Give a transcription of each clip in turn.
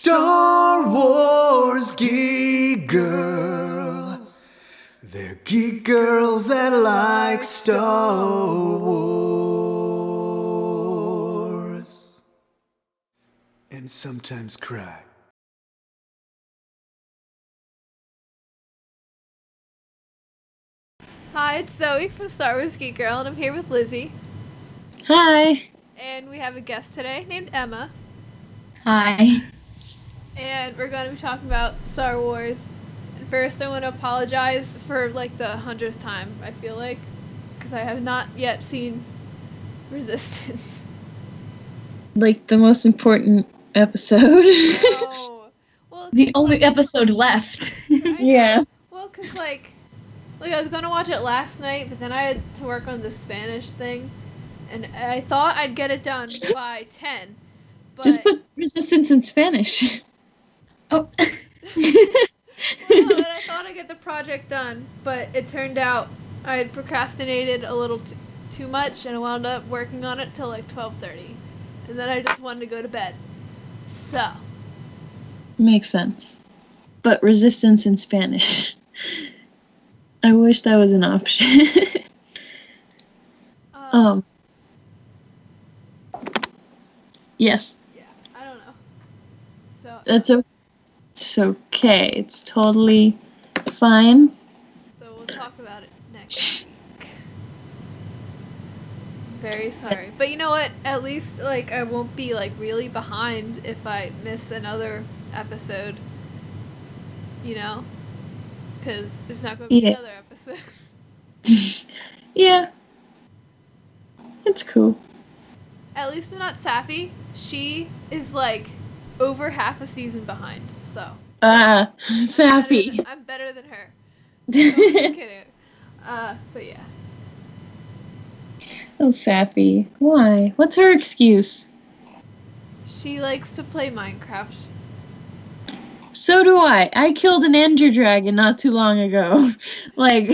Star Wars geek girls. They're geek girls that like Star Wars. And sometimes cry. Hi, it's Zoe from Star Wars Geek Girl, and I'm here with Lizzy. Hi. And we have a guest today named Emma. Hi. And we're going to be talking about Star Wars. And first, I want to apologize for like the 100th time, I feel like, because I have not yet seen Resistance. Like the most important episode. No. Well, the only episode left. Yeah. Well, because like I was going to watch it last night, but then I had to work on the Spanish thing. And I thought I'd get it done by 10. But Just put Resistance in Spanish. Oh. Well, no, but I thought I'd get the project done, but it turned out I had procrastinated a little too much, and I wound up working on it till like 12:30, and then I just wanted to go to bed. So. Makes sense. But Resistance in Spanish. I wish that was an option. Yes. Yeah, I don't know. So. It's okay. It's totally fine. So we'll talk about it next week. I'm very sorry, but you know what? At least like I won't be like really behind if I miss another episode. You know, because there's not going to be another episode. Yeah. It's cool. At least I'm not Sappy. She is like over half a season behind, so. Sappy. I'm better than her. No, I'm just kidding. But yeah. Oh, Sappy. Why? What's her excuse? She likes to play Minecraft. So do I. I killed an ender dragon not too long ago. Like,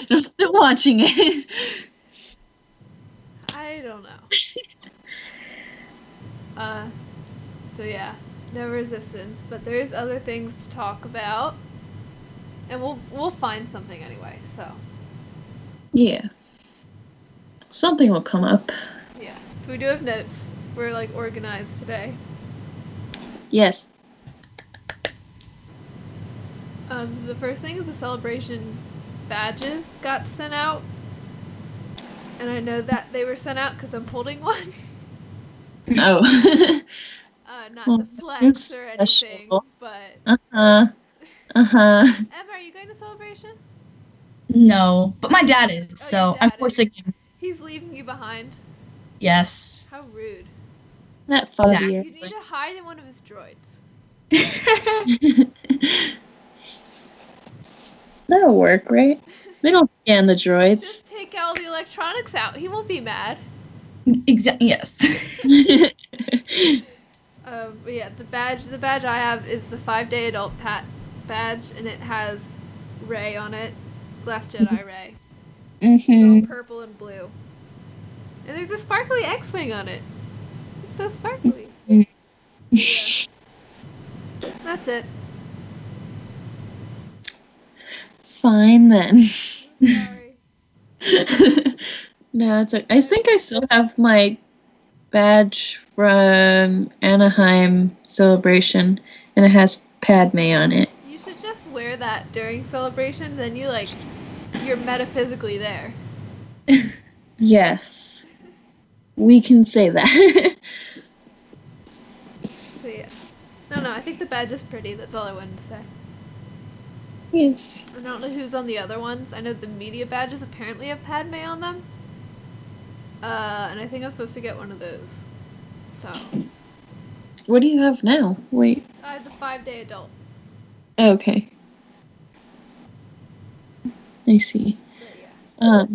I'm still watching it. I don't know. So yeah, no Resistance, but there's other things to talk about, and we'll find something anyway. So. Yeah. Something will come up. Yeah. So we do have notes. We're like organized today. Yes. So the first thing is the celebration badges got sent out, and I know that they were sent out because I'm holding one. Oh. Not to flex or anything, but. Emma, are you going to Celebration? No, but my dad is, so I'm forcing him. He's leaving you behind? Yes. How rude. That father. Exactly. You need to hide in one of his droids. That'll work, right? They don't scan the droids. Just take all the electronics out. He won't be mad. Exactly. Yes. But yeah, the badge I have is the 5-day adult badge, and it has Rey on it. Last Jedi Rey. She's all purple and blue. And there's a sparkly X-Wing on it. It's so sparkly. Yeah. That's it. Fine then. Sorry. No, it's okay. I think I still have my badge from Anaheim Celebration, and it has Padme on it. You should just wear that during Celebration, then you're metaphysically there. Yes. We can say that. So yeah. No, I think the badge is pretty. That's all I wanted to say. Yes. I don't know who's on the other ones. I know the media badges apparently have Padme on them. And I think I'm supposed to get one of those. So. What do you have now? Wait. I have the 5-day adult. Okay. I see. Yeah.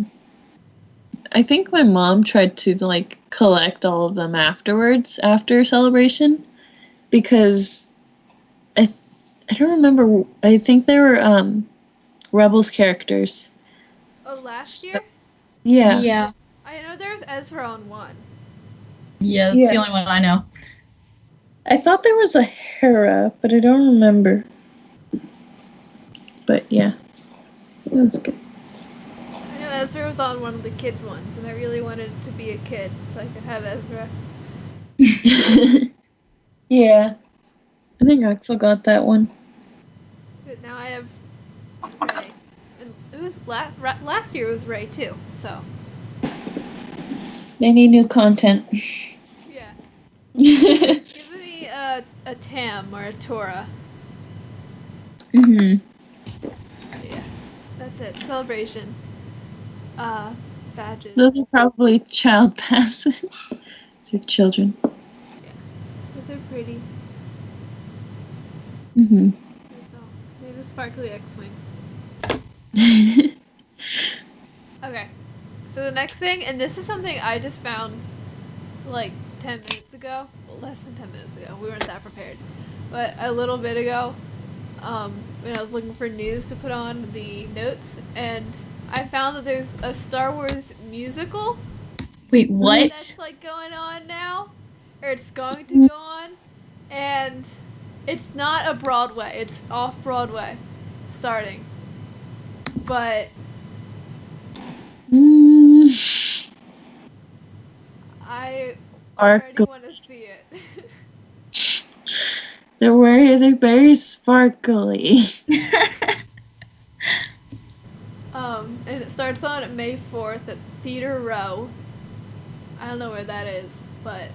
I think my mom tried to like collect all of them after Celebration, because I don't remember. I think they were Rebels characters. Oh, last year? Yeah. Yeah. I know there's Ezra on one. Yeah, that's the only one I know. I thought there was a Hera, but I don't remember. But yeah, it was good. I know Ezra was on one of the kids ones, and I really wanted to be a kid so I could have Ezra. Yeah, I think Axel got that one. But now I have Ray. And it was last year was Ray too, so They need new content. yeah. hmm Give me a Tam or a Tora. Yeah. That's it. Celebration. Badges. Those are probably child passes. They're children. Yeah. But they're pretty. hmm That's all. Maybe a sparkly X-Wing. Okay. So the next thing, and this is something I just found like 10 minutes ago. Well, less than 10 minutes ago. We weren't that prepared. But a little bit ago, when I was looking for news to put on the notes, and I found that there's a Star Wars musical Wait, what? that's like going on now, or it's going to go on, and it's not a Broadway. It's off Broadway, starting. But I already Sparkle. want to see it. They're very sparkly. And it starts on May 4th at Theater Row. I don't know where that is, but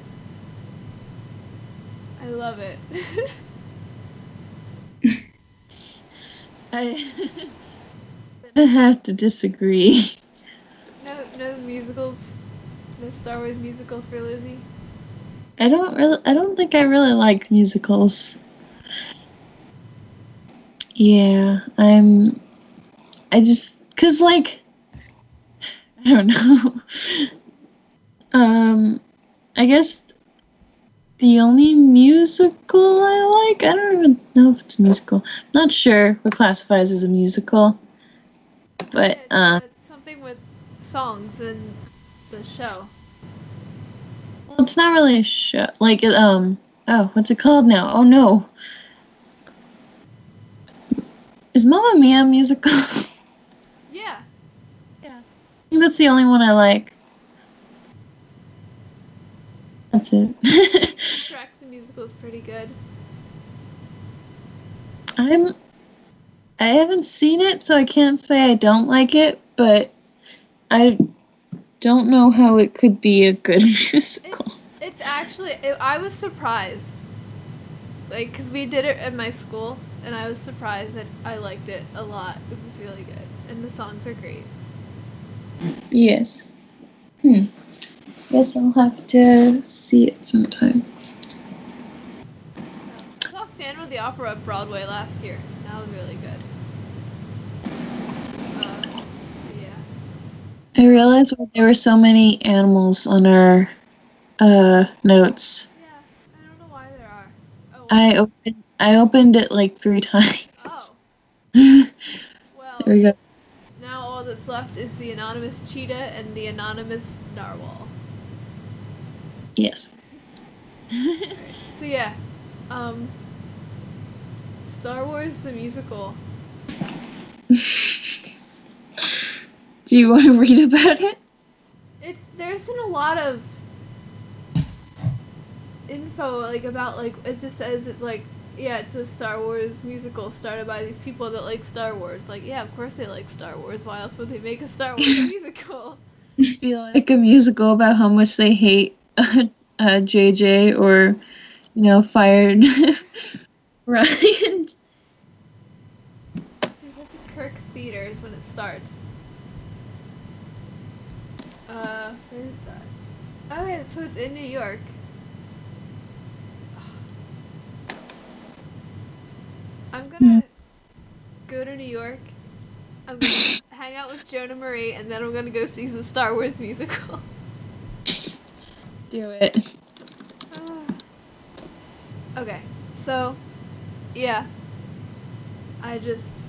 I love it. I have to disagree. No musicals, no Star Wars musicals for Lizzie. I don't think I really like musicals. Yeah, cause like, I don't know. I guess the only musical I like, I don't even know if it's a musical. I'm not sure what classifies as a musical. But It's something with songs in the show. well, it's not really a show. Like oh, what's it called now? Oh no. Is Mamma Mia a musical? Yeah. Yeah. I think that's the only one I like. That's it. Shrek the musical is pretty good. I haven't seen it, so I can't say I don't like it, but I don't know how it could be a good musical. It's actually, I was surprised. Like, because we did it at my school, and I was surprised that I liked it a lot. It was really good. And the songs are great. Yes. Guess I'll have to see it sometime. I saw Phantom of the Opera at Broadway last year. That was really good. Yeah. I realized why there were so many animals on our notes. Yeah, I don't know why there are. Oh, I opened it like 3 times. oh. There Well, we go. now all that's left is the anonymous cheetah and the anonymous narwhal. Yes. So yeah, Star Wars the musical. Do you want to read about it? There's been a lot of info like about like it just says it's like yeah it's a Star Wars musical started by these people that like Star Wars. Like yeah, of course they like Star Wars. Why else would they make a Star Wars musical? Feel like a musical about how much they hate JJ or fired Ryan. See, at the Kirk Theaters when it starts. Where is that? Oh yeah, so it's in New York. I'm gonna go to New York. I'm gonna hang out with Jonah Marie, and then I'm gonna go see the Star Wars musical. Do it. Okay, so yeah, I just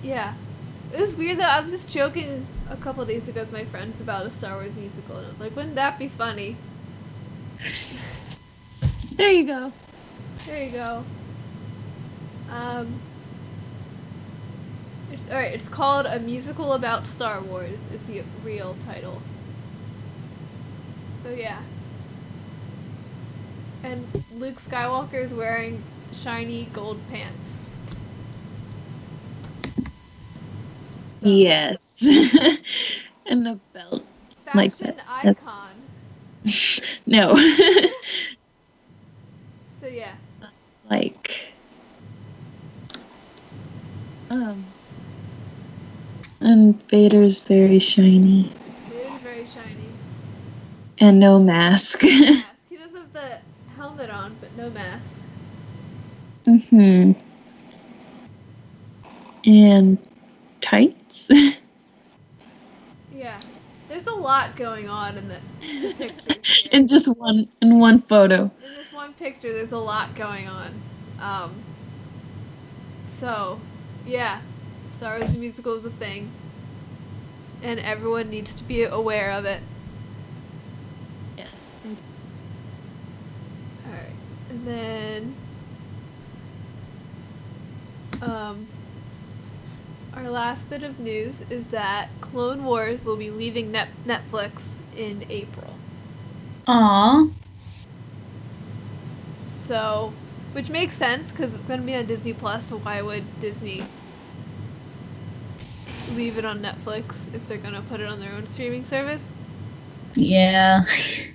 yeah, it was weird though. I was just joking a couple days ago with my friends about a Star Wars musical, and I was like, wouldn't that be funny? There you go. There you go. Alright, it's called A Musical About Star Wars, is the real title. So yeah. And Luke Skywalker is wearing shiny gold pants. So, Yes. And a belt. Like fashion that. icon. No. So yeah. Like. And Vader's very shiny. Vader's very shiny. And no mask. Mask. He does have the helmet on, but no mask. Mm-hmm. And tights. Yeah. There's a lot going on in the pictures here. In just one photo. In this one picture, there's a lot going on. So, yeah. Star Wars the Musical is a thing. And everyone needs to be aware of it. Yes. Alright. And then our last bit of news is that Clone Wars will be leaving Netflix in April. Aww. So, which makes sense because it's going to be on Disney Plus. So why would Disney leave it on Netflix if they're going to put it on their own streaming service? Yeah.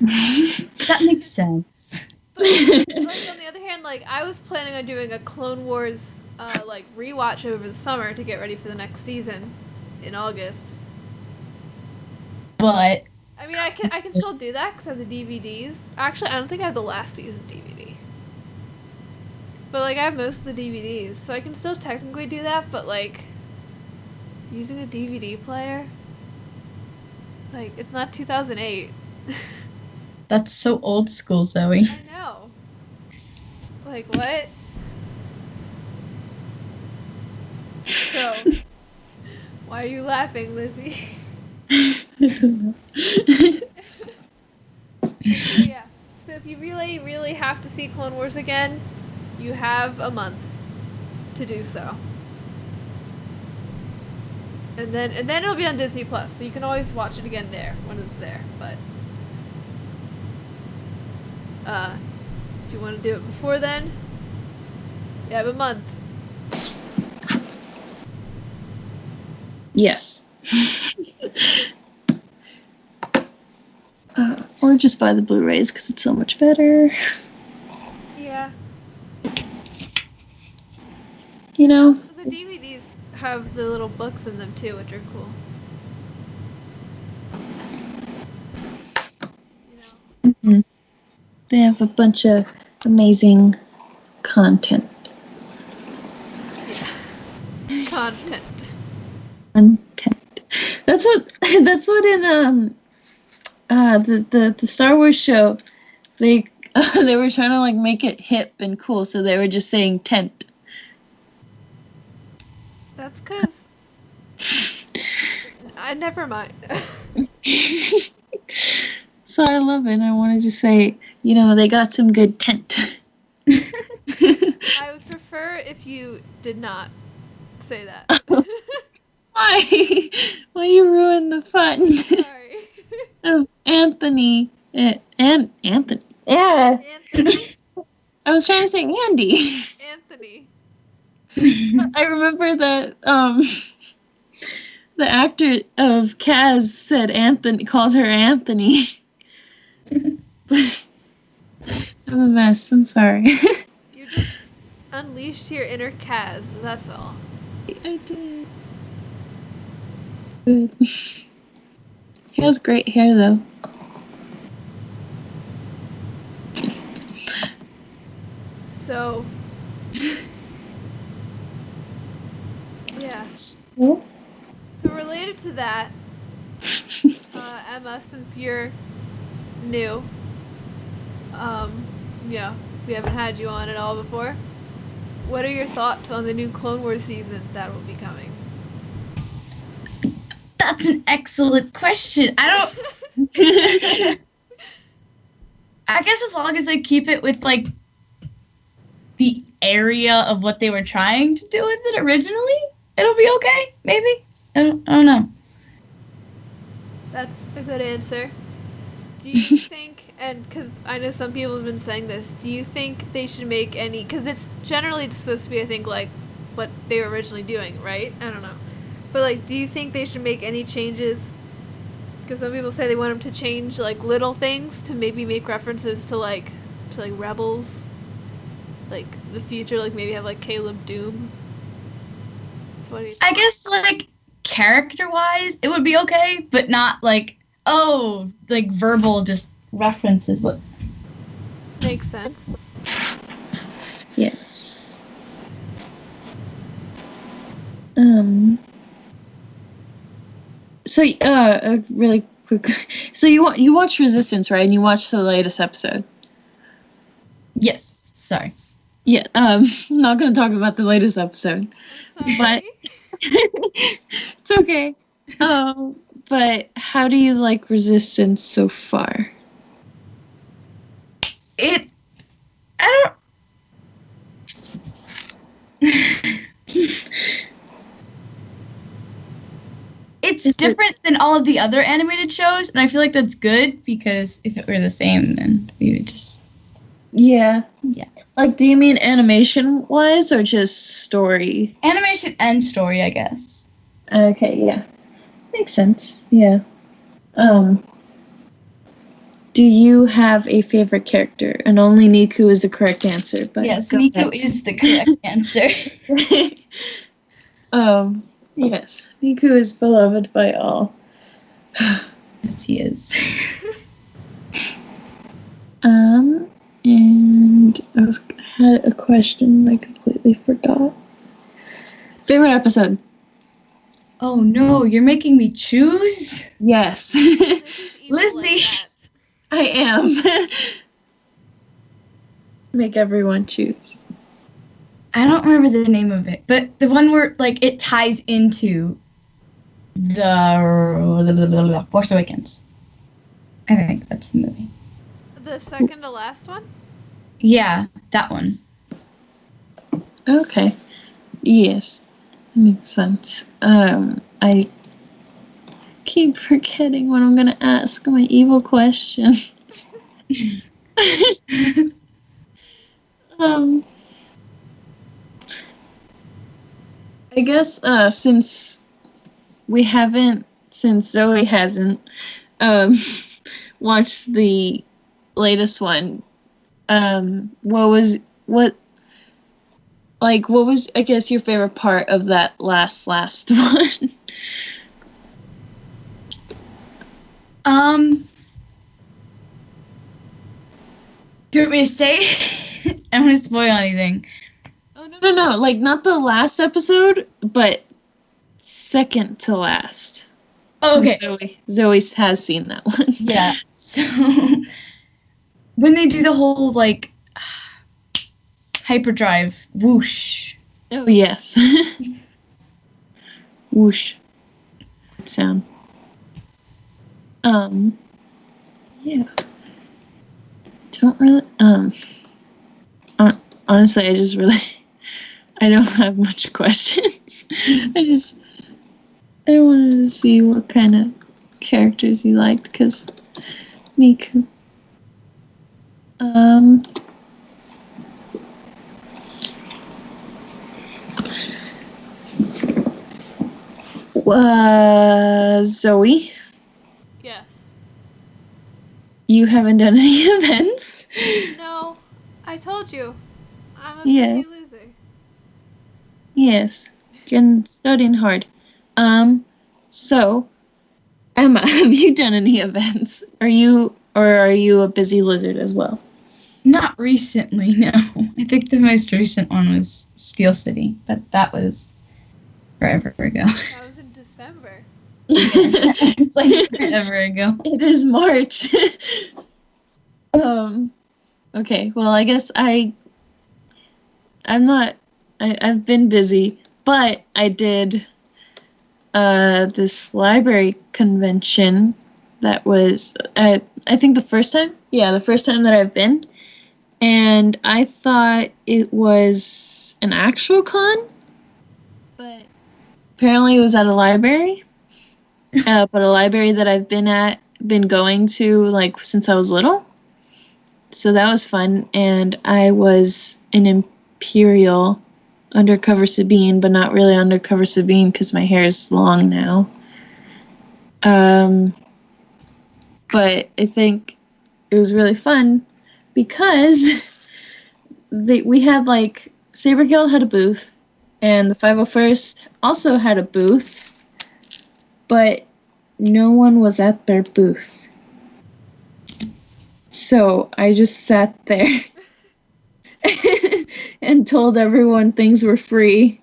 That makes sense. But like on the other hand, like I was planning on doing a Clone Wars like rewatch over the summer to get ready for the next season in August. But I mean, I can still do that because I have the DVDs. Actually, I don't think I have the last season DVD. But like I have most of the DVDs, so I can still technically do that. But like using a DVD player, like it's not 2008. that's so old school, Zoe. I know. Like what? So, why are you laughing, Lizzy? So yeah. So if you really, really have to see Clone Wars again, you have a month to do so. And then it'll be on Disney Plus, so you can always watch it again there when it's there. But if you want to do it before then, you have a month. Yes. Or just buy the Blu-rays because it's so much better. Yeah. You know? The DVDs have the little books in them too, which are cool. You know. Mm-hmm. They have a bunch of amazing content. Yeah. Content. That's what in the Star Wars show they they were trying to like make it hip and cool, so they were just saying tent. That's because I never mind. So I love it. I want to just say, they got some good tent. I would prefer if you did not say that. Why? Why you ruin the fun? Sorry. Of Anthony and Anthony. Yeah. Anthony. I was trying to say Andy. Anthony. I remember that the actor of Kaz said Anthony, called her Anthony. I'm a mess. I'm sorry. You just unleashed your inner Kaz. That's all. I did. Good. He has great hair, though. So, yeah. Oh. So related to that, Emma, since you're new, yeah, we haven't had you on at all before. What are your thoughts on the new Clone Wars season that will be coming? That's an excellent question. I don't. I guess as long as they keep it with like the area of what they were trying to do with it originally, it'll be okay. Maybe. I don't know. That's a good answer. Do you think, and because I know some people have been saying this, do you think they should make any, because it's generally supposed to be, I think, like, what they were originally doing, right? I don't know. But, like, do you think they should make any changes? Because some people say they want them to change, like, little things to maybe make references to, like, Rebels. Like, the future, like, maybe have, like, Caleb Doom. So what do you think? I guess like character-wise, it would be okay, but not like like verbal just references. What? Makes sense. Yes. So, really quick. So you watched Resistance, right? And you watched the latest episode. Yes. Sorry. Yeah. I'm not gonna talk about the latest episode. I'm sorry. But it's okay. But how do you like Resistance so far? I don't. It's different than all of the other animated shows, and I feel like that's good because if it were the same, then we would just. Yeah. Yeah. Like, do you mean animation wise or just story? Animation and story, I guess. Okay, yeah. Makes sense. Yeah. Do you have a favorite character? And only Niku is the correct answer. But Yes, go Niku ahead. is the correct answer. Yes. Niku is beloved by all. Yes, he is. And had a question I completely forgot. Favorite episode? Oh no, you're making me choose? Yes. This is evil Lizzy. like that. I am. Make everyone choose. I don't remember the name of it, but the one where like it ties into the Force Awakens. I think that's the movie. The second to last one? Yeah, that one. Okay. Yes. Makes sense. I keep forgetting what I'm gonna ask my evil questions. I guess since Zoe hasn't watched the latest one, what was I guess your favorite part of that last one? Do you want me to say? I don't want to spoil anything. Oh no! Like not the last episode, but second to last. Oh, okay. Zoe has seen that one. Yeah. So when they do the whole like hyperdrive whoosh. Oh yes. Whoosh. Sound. Yeah. Don't really. Honestly, I don't have much questions. I wanted to see what kind of characters you liked, because Niku. Zoe, Yes. you haven't done any events? No, I told you. I'm a Yeah. busy loser. Yes, studying hard. So, Emma, have you done any events? Are you a busy lizard as well? Not recently, no. I think the most recent one was Steel City, but that was forever ago. That was in December. It's like forever ago. It is March. Okay, well, I guess I've been busy, but I did this library convention that was, I think the first time the first time that I've been. And I thought it was an actual con, but apparently it was at a library. But a library that I've been going to like since I was little. So that was fun, and I was an Imperial undercover Sabine, but not really undercover Sabine because my hair is long now. But I think it was really fun because we had like Saber Guild had a booth, and the 501st also had a booth, but no one was at their booth. So I just sat there and told everyone things were free.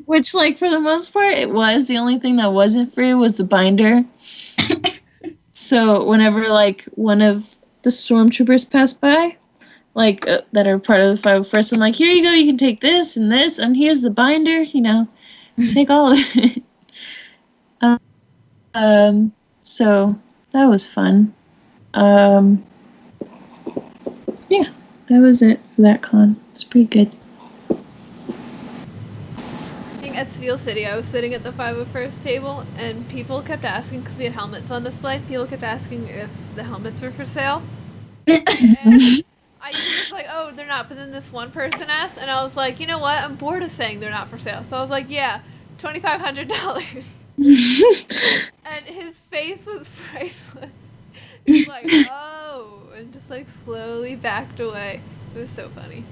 Which, like, for the most part, it was. The only thing that wasn't free was the binder. So whenever, like, one of the stormtroopers passed by, like, that are part of the 501st, I'm like, here you go, you can take this, and here's the binder, you know, take all of it. So that was fun. Yeah, that was it for that con. It's pretty good. I think at Steel City, I was sitting at the 501st table, and people kept asking, because we had helmets on display, people kept asking if the helmets were for sale. And I was just like, oh, they're not. But then this one person asked, and I was like, you know what? I'm bored of saying they're not for sale. So I was like, yeah, $2,500. And his face was priceless. He was like, oh, and just like slowly backed away. It was so funny.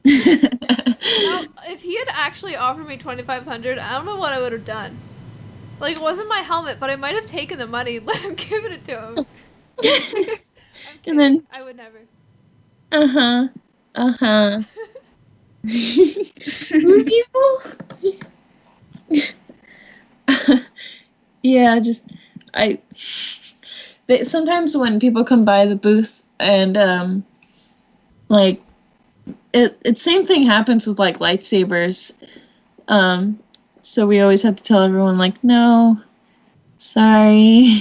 Now, if he had actually offered me $2,500, I don't know what I would have done. Like, it wasn't my helmet, but I might have taken the money and let him give it to him. I'm kidding. And then, I would never. Who's evil? Yeah, sometimes when people come by the booth and like it same thing happens with like lightsabers. So we always have to tell everyone like, no, sorry.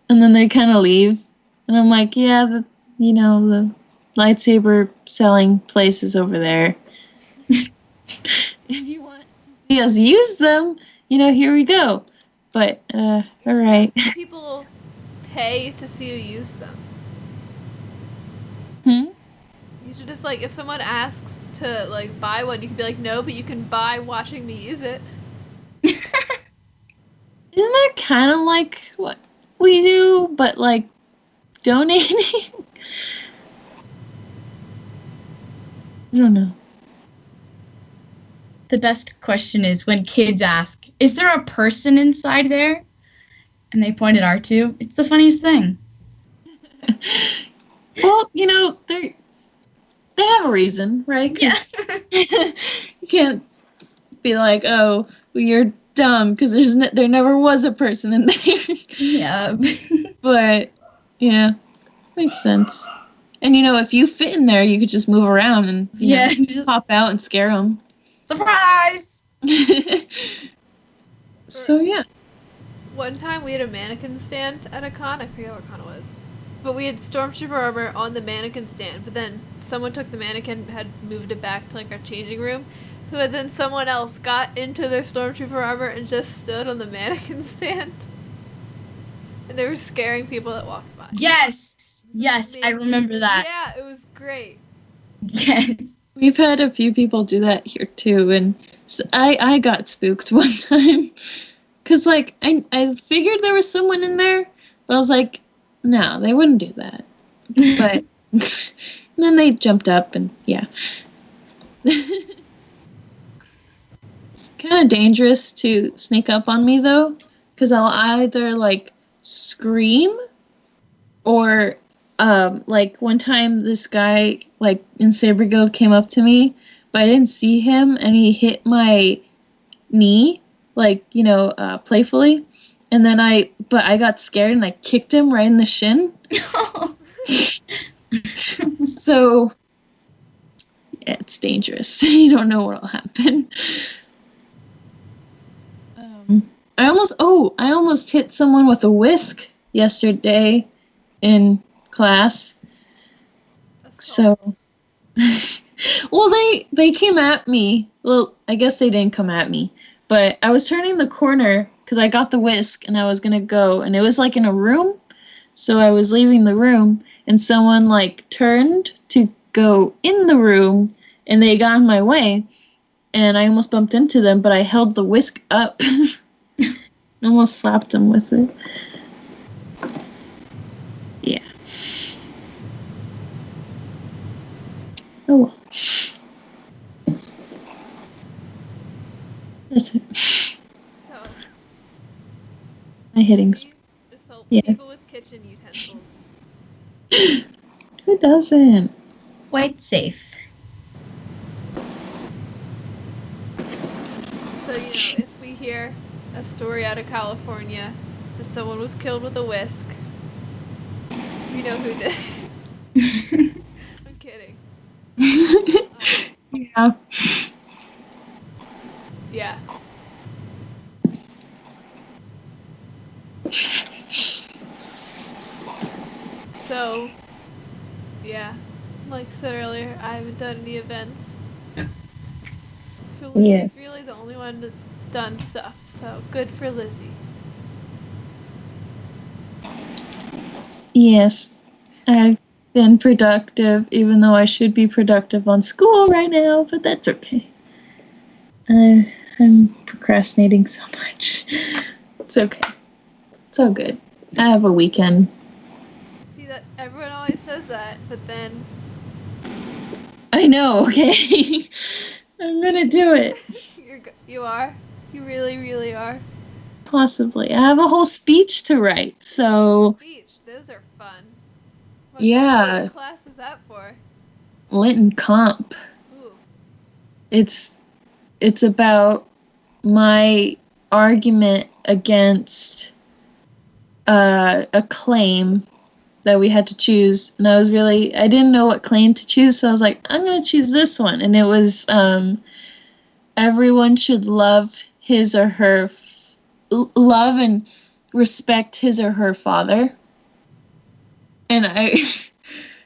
And then they kind of leave, and I'm like, yeah, the lightsaber selling place is over there. If you want to see us use them, here we go. But all right. People pay to see you use them. You should just, like, if someone asks to, like, buy one, you can be like, no, but you can buy watching me use it. Isn't that kind of like what we do, but, like, donating? I don't know. The best question is when kids ask, is there a person inside there? And they point at R2. It's the funniest thing. Well, they have a reason, right? Yeah. You can't be like, oh, well, you're dumb because there never was a person in there. Yeah. But, yeah, makes sense. And, if you fit in there, you could just move around and just pop out and scare them. Surprise! So, yeah. One time we had a mannequin stand at a con. I forget what con it was. But we had Stormtrooper armor on the mannequin stand. But then someone took the mannequin, had moved it back to, like, our changing room. So then someone else got into their Stormtrooper armor and just stood on the mannequin stand. And they were scaring people that walked by. Yes! Yes, I remember that. Yeah, it was great. Yes. We've had a few people do that here, too. And so I got spooked one time. Because, like, I figured there was someone in there. But I was like, no, they wouldn't do that. But and then they jumped up and, yeah. It's kind of dangerous to sneak up on me, though. Because I'll either, like, scream or, like, one time this guy, like, in Saber Guild came up to me, but I didn't see him, and he hit my knee, like, playfully. And then I got scared and I kicked him right in the shin. So, yeah, it's dangerous. You don't know what'll happen. I almost hit someone with a whisk yesterday in class. So, Assault. well, they came at me. Well, I guess they didn't come at me, but I was turning the corner because I got the whisk and I was gonna go, and it was like in a room. So I was leaving the room, and someone like turned to go in the room, and they got in my way, and I almost bumped into them, but I held the whisk up. Almost slapped them with it. Yeah. Oh well. That's it. So, My hitting. Lizzy assaults Yeah. people with kitchen utensils. Who doesn't? Quite safe. So, if we hear a story out of California that someone was killed with a whisk, we know who did it. I'm kidding. Yeah. Yeah. So, yeah. Like I said earlier, I haven't done any events. So Yeah. Lizzy's really the only one that's done stuff. So good for Lizzy. Yes. I've been productive, even though I should be productive on school right now, but that's okay. I'm procrastinating so much. It's okay. It's all good. I have a weekend. See that everyone always says that, but then I know, okay? I'm gonna do it. you are. You really, really are. Possibly. I have a whole speech to write, so Speech. Those are fun. yeah. What class is that for? Linton Comp. Ooh. It's about my argument against a claim that we had to choose, and I didn't know what claim to choose, so I was like, I'm gonna choose this one, and it was everyone should love his or her love and respect his or her father, and I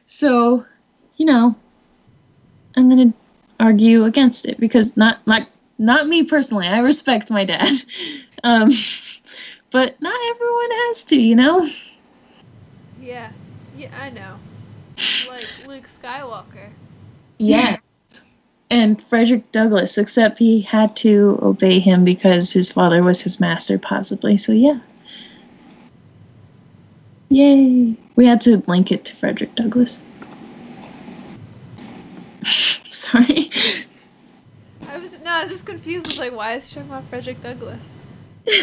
so I'm gonna argue against it because not me personally. I respect my dad, um, but not everyone has to. Yeah. Yeah, I know. Like Luke Skywalker. Yes. And Frederick Douglass, except he had to obey him because his father was his master, possibly. So yeah. Yay. We had to link it to Frederick Douglass. Sorry. I was just confused. I was like, why is she talking about Frederick Douglass? Where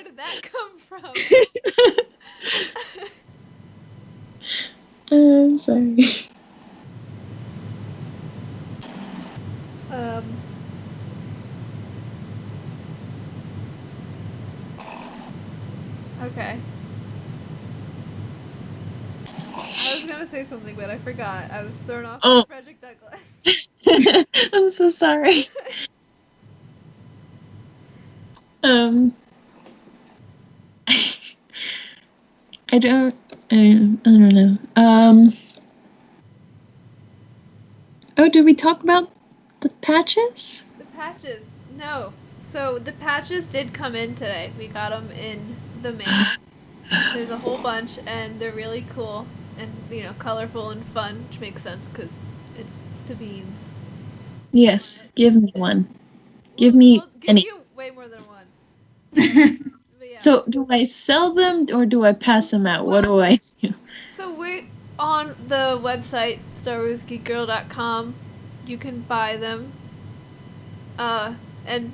did that come from? I'm sorry. um. Okay. I was gonna say something, but I forgot. I was thrown off by Oh. Frederick Douglass. I'm so sorry. Um, I don't. I don't know. Oh, did we talk about the patches? The patches. No. So the patches did come in today. We got them in the mail. There's a whole bunch, and they're really cool and colorful and fun, which makes sense because it's Sabines. Yes. Give me one. Give We'll, me we'll give any. you way more than one. But yeah. So, do I sell them or do I pass them out? What do I do? So we're on the website StarWarsGeekGirl.com. You can buy them. And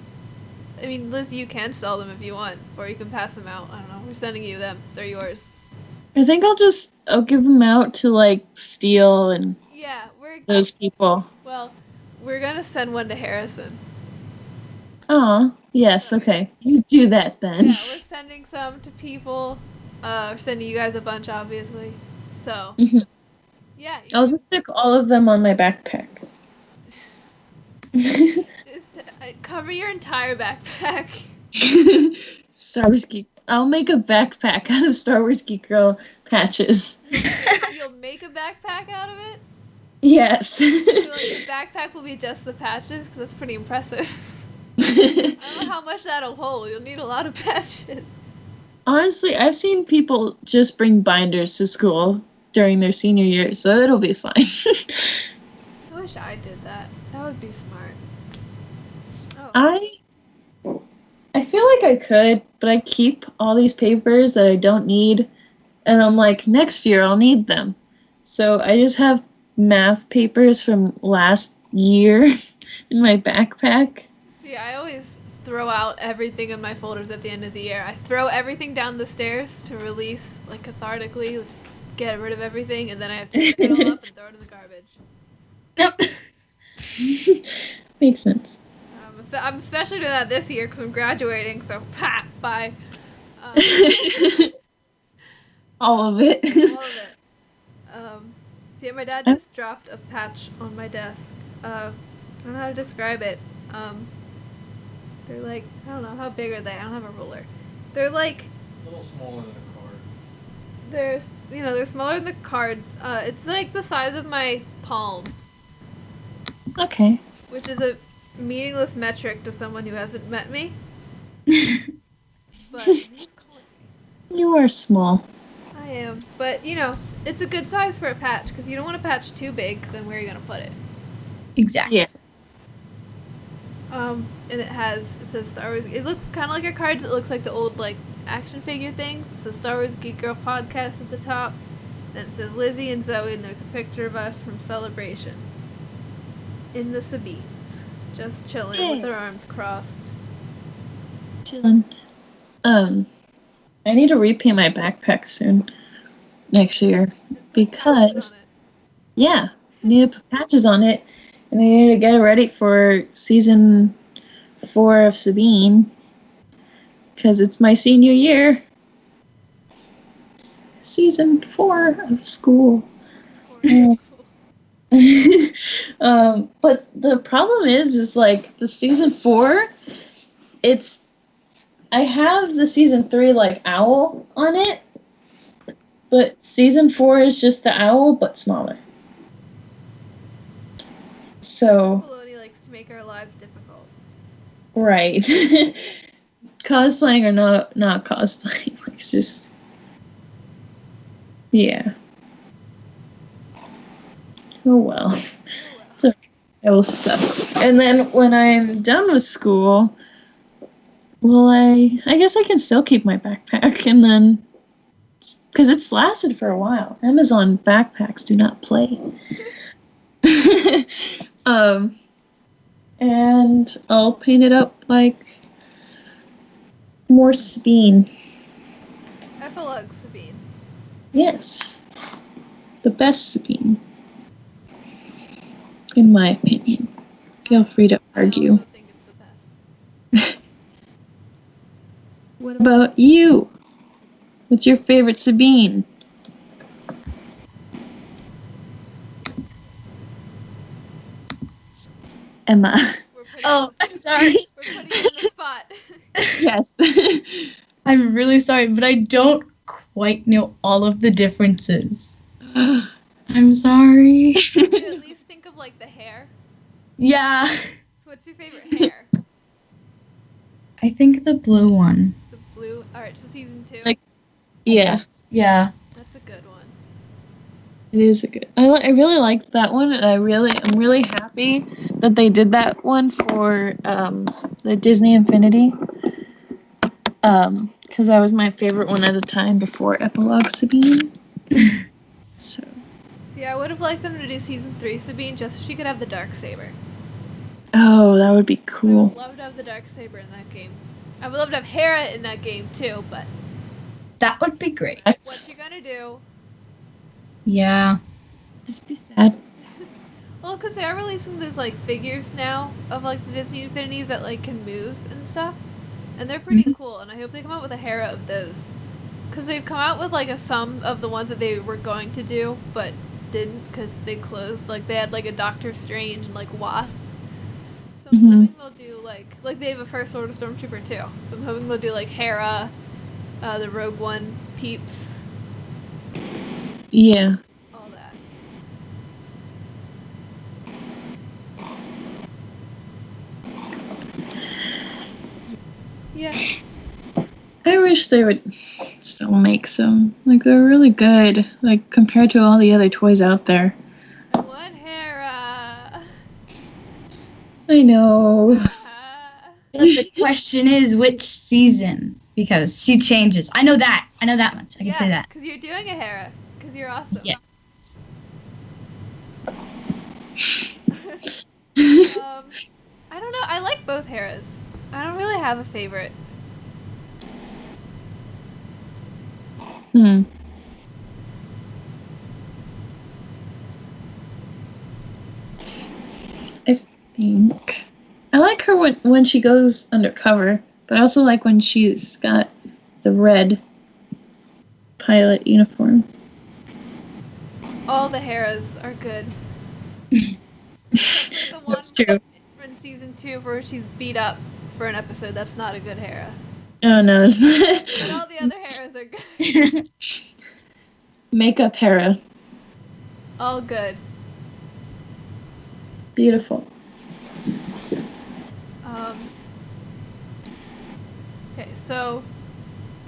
I mean, Liz, you can sell them if you want, or you can pass them out. I don't know. We're sending you them. They're yours. I think I'll give them out to like Steele and Yeah, those people. well, we're gonna send one to Harrison. Oh, yes, So, okay. You do that then. Yeah, we're sending some to people. We're sending you guys a bunch, obviously. So, Mhm. yeah, I'll just stick all of them on my backpack. just cover your entire backpack. Star Wars Geek I'll make a backpack out of Star Wars Geek Girl patches. You'll make a backpack out of it? Yes. So, like, the backpack will be just the patches? Because that's pretty impressive. I don't know how much that'll hold. You'll need a lot of patches. Honestly, I've seen people just bring binders to school during their senior year, so it'll be fine. I wish I did that. That would be smart. Oh. I feel like I could, but I keep all these papers that I don't need, and I'm like, next year I'll need them. So I just have math papers from last year in my backpack. See, I always throw out everything in my folders at the end of the year. I throw everything down the stairs to release, like, cathartically, let's get rid of everything, and then I have to pick it all up and throw it in the garbage. Yep. Makes sense. So I'm especially doing that this year because I'm graduating, so bye. All of it. All of it. See, my dad just dropped a patch on my desk. I don't know how to describe it. They're like, I don't know, how big are they? I don't have a ruler. They're like... A little smaller than a card. They're smaller than the cards. It's like the size of my palm. Okay. Which is a meaningless metric to someone who hasn't met me. But who's calling me? You are small. I am. But, it's a good size for a patch, because you don't want a patch too big, because then where are you going to put it? Exactly. Yeah. And it says Star Wars. It looks kind of like our cards. It looks like the old, like, action figure things. It says Star Wars Geek Girl Podcast at the top. Then it says Lizzy and Zoe, and there's a picture of us from Celebration. In the Sabines. Just chilling with our arms crossed. Chilling. I need to repaint my backpack soon. Next year. Because, yeah, I need to put patches on it. And I need to get it ready for season 4 of Sabine. Because it's my senior year. Season 4 of school. But the problem is like the season 4, I have the season 3 like owl on it, but season 4 is just the owl but smaller. So Filoni likes to make our lives difficult. right. Cosplaying or not cosplaying, it's just, yeah. Oh well. So it will suck. And then when I'm done with school, well, I guess I can still keep my backpack, and then, because it's lasted for a while. Amazon backpacks do not play. And I'll paint it up like more Sabine. Epilogue Sabine. Yes. The best Sabine. In my opinion. Feel free to argue. I also think it's the best. What about you? What's your favorite Sabine? Emma. I'm sorry. We're putting you on the spot. Yes. I'm really sorry, but I don't quite know all of the differences. I'm sorry. Did you at least think of, like, the hair? Yeah. So what's your favorite hair? I think the blue one. The blue? Alright, so season 2? Like- Yeah. Yeah. That's a good one. It is a good. I really like that one, and I'm really happy that they did that one for the Disney Infinity. Because that was my favorite one at the time before Epilogue Sabine. So. See, I would have liked them to do season 3 Sabine just so she could have the Darksaber. Oh, that would be I cool. would love to have the Darksaber in that game. I would love to have Hera in that game too, but That would be great. what you gonna do? Yeah. Just be sad. Well, because they are releasing those, like, figures now of, like, the Disney Infinities that, like, can move and stuff. And they're pretty cool, and I hope they come out with a Hera of those. Because they've come out with, like, some of the ones that they were going to do, but didn't because they closed. Like, they had, like, a Doctor Strange and, like, Wasp. So I'm hoping they'll do, like, they have a First Order Stormtrooper, too. So I'm hoping they'll do, like, Hera, the Rogue One peeps, Yeah. all that. Yeah. I wish they would still make some. Like, they're really good, like, compared to all the other toys out there. I want Hera. I know. But the question is, which season? Because she changes. I know that. I know that much. I can say Yeah, that. because you're doing a Hera. Because you're awesome. Yeah. I don't know. I like both Heras. I don't really have a favorite. Hmm. I think I like her when she goes undercover, but I also like when she's got the red pilot uniform. All the Heras are good. Except for the one That's true. in season 2 where she's beat up for an episode. That's not a good Hera. Oh no. But all the other Heras are good. Makeup Hera. All good. Beautiful. Okay, so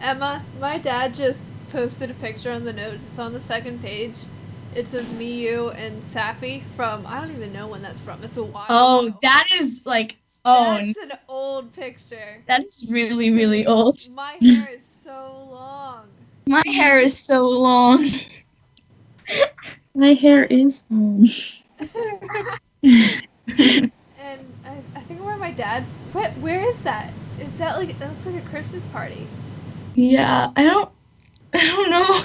Emma, my dad just posted a picture on the notes. It's on the second page. It's of me, you, and Safi from, I don't even know when that's from. It's a while Oh, ago. that is like, That's an old picture. that's really, really old. My hair is so long. My hair is so long. My hair is long. And I think where my dad's, where is that? Is that like, that looks like a Christmas party. Yeah, I don't know.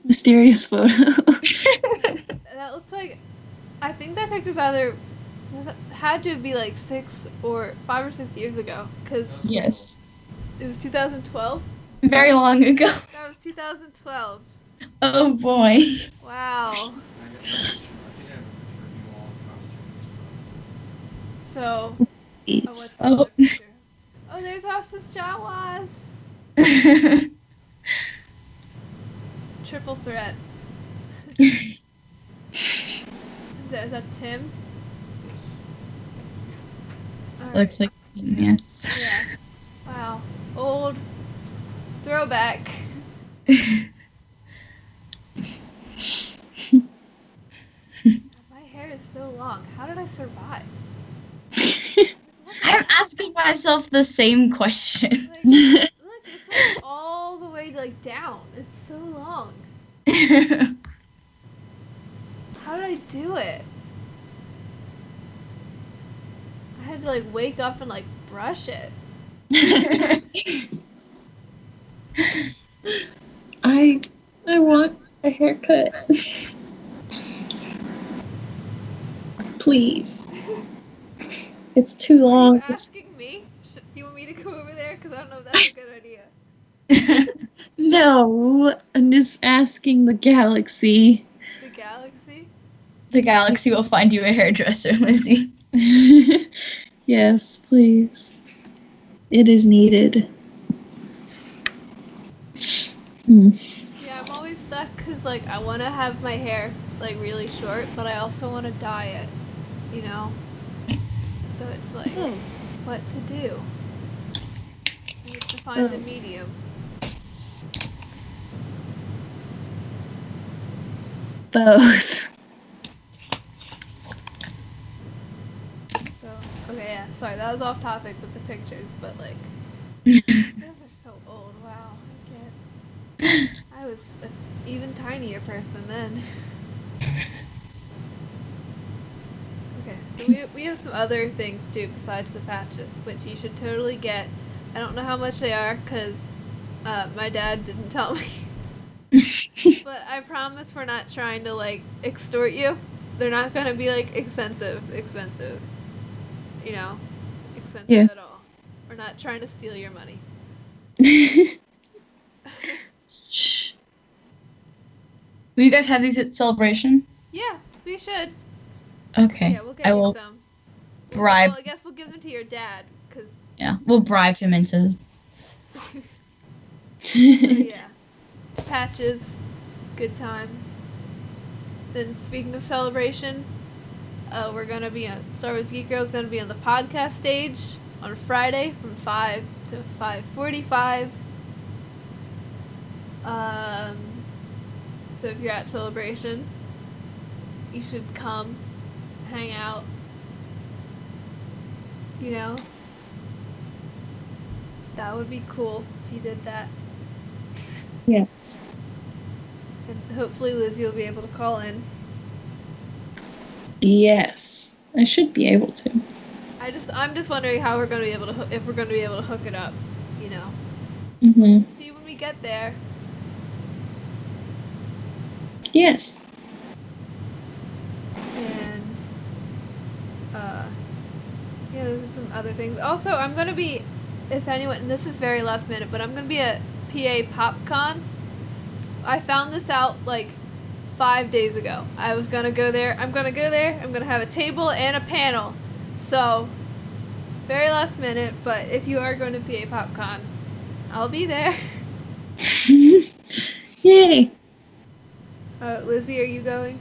Mysterious photo. That looks like, I think that picture's either, had to be like 5 or 6 years ago. Because Yes. it was 2012. Very long ago. That was 2012. Oh boy. Wow. I think I have a picture of you all in costumes. So, what's the Oh. other picture? Oh, there's House's Jawas. Triple threat. Is that Tim? Yes. All right. Looks like yes. Yeah. Wow. Old. Throwback. My hair is so long. How did I survive? I'm asking myself the same question. Like, look, it's like all the way like down. It's so long. How did I do it? I had to like wake up and like brush it. I want a haircut. Please. It's too Are long. you asking me? Do you want me to go over there? Because I don't know if that's a good idea. No, I'm just asking the galaxy. The galaxy? The galaxy will find you a hairdresser, Lizzie. Yes, please. It is needed. See, I'm always stuck because like I want to have my hair like really short, but I also want to dye it, you know? So it's like, what to do? I have to find the medium. Both. So, okay, yeah, sorry, that was off topic with the pictures, but like, those are so old, wow, I can't. I was an even tinier person then. Okay, so we have some other things too besides the patches, which you should totally get. I don't know how much they are because my dad didn't tell me. But I promise we're not trying to like extort you. They're not gonna be like expensive. You know, expensive Yeah. at all. We're not trying to steal your money. Shh. Will you guys have these at Celebration? Yeah, we should. Okay. Yeah, we'll get I you will some. bribe. Well, I guess we'll give them to your dad, cause Yeah, we'll bribe him into So yeah, patches, good times. Then speaking of celebration, we're gonna be on Star Wars Geek Girl is gonna be on the podcast stage on Friday from 5 to 5:45. So if you're at Celebration, you should come, hang out. You know, that would be cool if you did that. Yes. And hopefully Lizzie will be able to call in. Yes. I should be able to. I'm just wondering how we're gonna be able to if we're gonna be able to hook it up. You know, Mm-hmm. to see when we get there. Yes. And yeah, there's some other things. Also, I'm gonna be, if anyone, and this is very last minute, but I'm gonna be at PA PopCon. I found this out like 5 days ago. I was gonna go there. I'm gonna go there. I'm gonna have a table and a panel. So, very last minute. But if you are going to PA PopCon, I'll be there. Yay. Lizzie, are you going?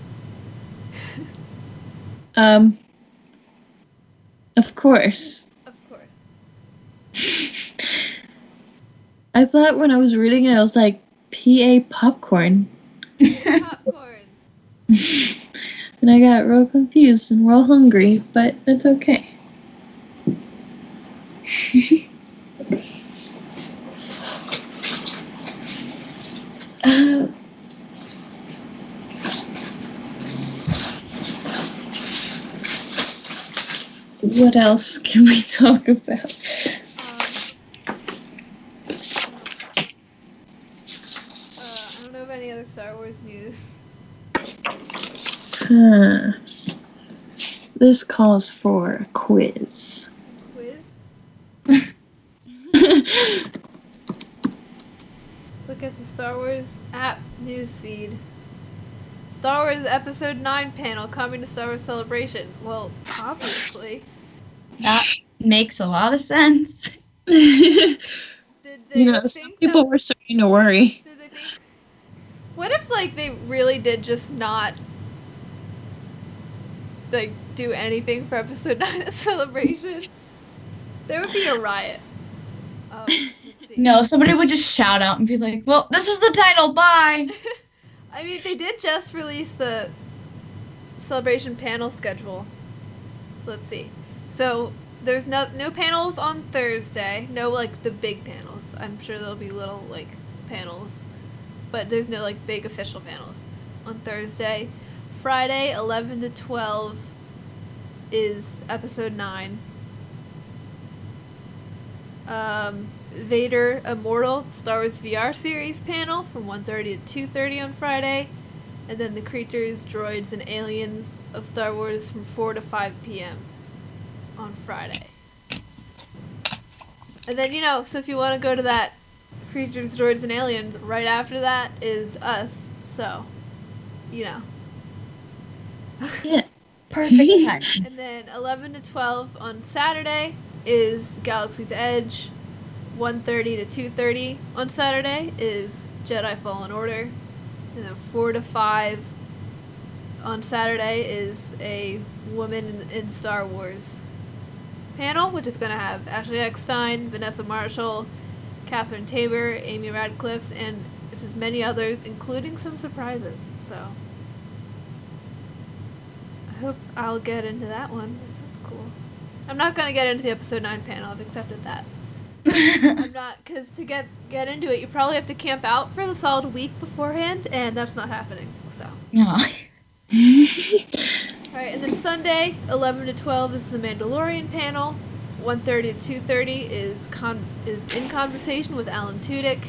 Of course. Of course. I thought when I was reading it, I was like, PA popcorn. Popcorn. And I got real confused and real hungry, but it's okay. What else can we talk about? I don't know of any other Star Wars news. This calls for a quiz. Quiz? Let's look at the Star Wars app newsfeed. Star Wars Episode 9 panel coming to Star Wars Celebration. Well, obviously. That makes a lot of sense. Did they Some think people that, were starting to worry. did they think, what if, like, they really did just not, like, do anything for Episode 9 at Celebration? There would be a riot. Let's see. No, somebody would just shout out and be like, well, this is the title, bye! I mean, they did just release the Celebration panel schedule. Let's see. So, there's no panels on Thursday. No, like, the big panels. I'm sure there'll be little, like, panels. But there's no, like, big official panels on Thursday. Friday, 11 to 12 is Episode 9. Vader Immortal Star Wars VR series panel from 1:30 to 2:30 on Friday, and then the creatures, droids, and aliens of Star Wars from 4 to 5 p.m. on Friday. And then, so if you want to go to that creatures, droids, and aliens, right after that is us. So, Yeah. Perfect time. And then 11 to 12 on Saturday is Galaxy's Edge. 1:30 to 2:30 on Saturday is Jedi Fallen Order. And then 4 to 5 on Saturday is a Woman in Star Wars panel, which is going to have Ashley Eckstein, Vanessa Marshall, Catherine Tabor, Amy Radcliffe, and this is many others, including some surprises. So I hope I'll get into that one. That sounds cool. I'm not going to get into the Episode 9 panel. I've accepted that. I'm not, because to get into it, you probably have to camp out for the solid week beforehand, and that's not happening. So. Aw. Alright, and then Sunday, 11 to 12 is the Mandalorian panel. 1:30 to 2:30 is In Conversation with Alan Tudyk.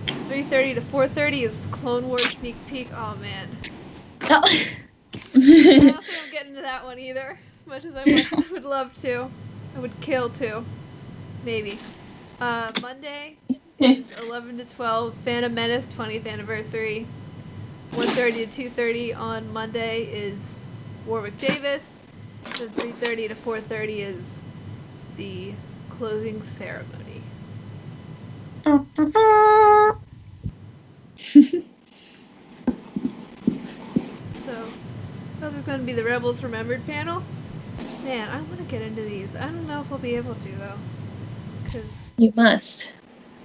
3:30 to 4:30 is Clone Wars sneak peek. Oh man, I don't think I'm getting into that one either. As much as I would love to, I would kill to. Maybe. Monday is 11 to 12 Phantom Menace 20th anniversary. 1:30 to 2:30 on Monday is Warwick Davis. Then 3:30 to 4:30 is the closing ceremony. So, those are going to be the Rebels Remembered panel. Man, I want to get into these. I don't know if I'll be able to, though. Because You must.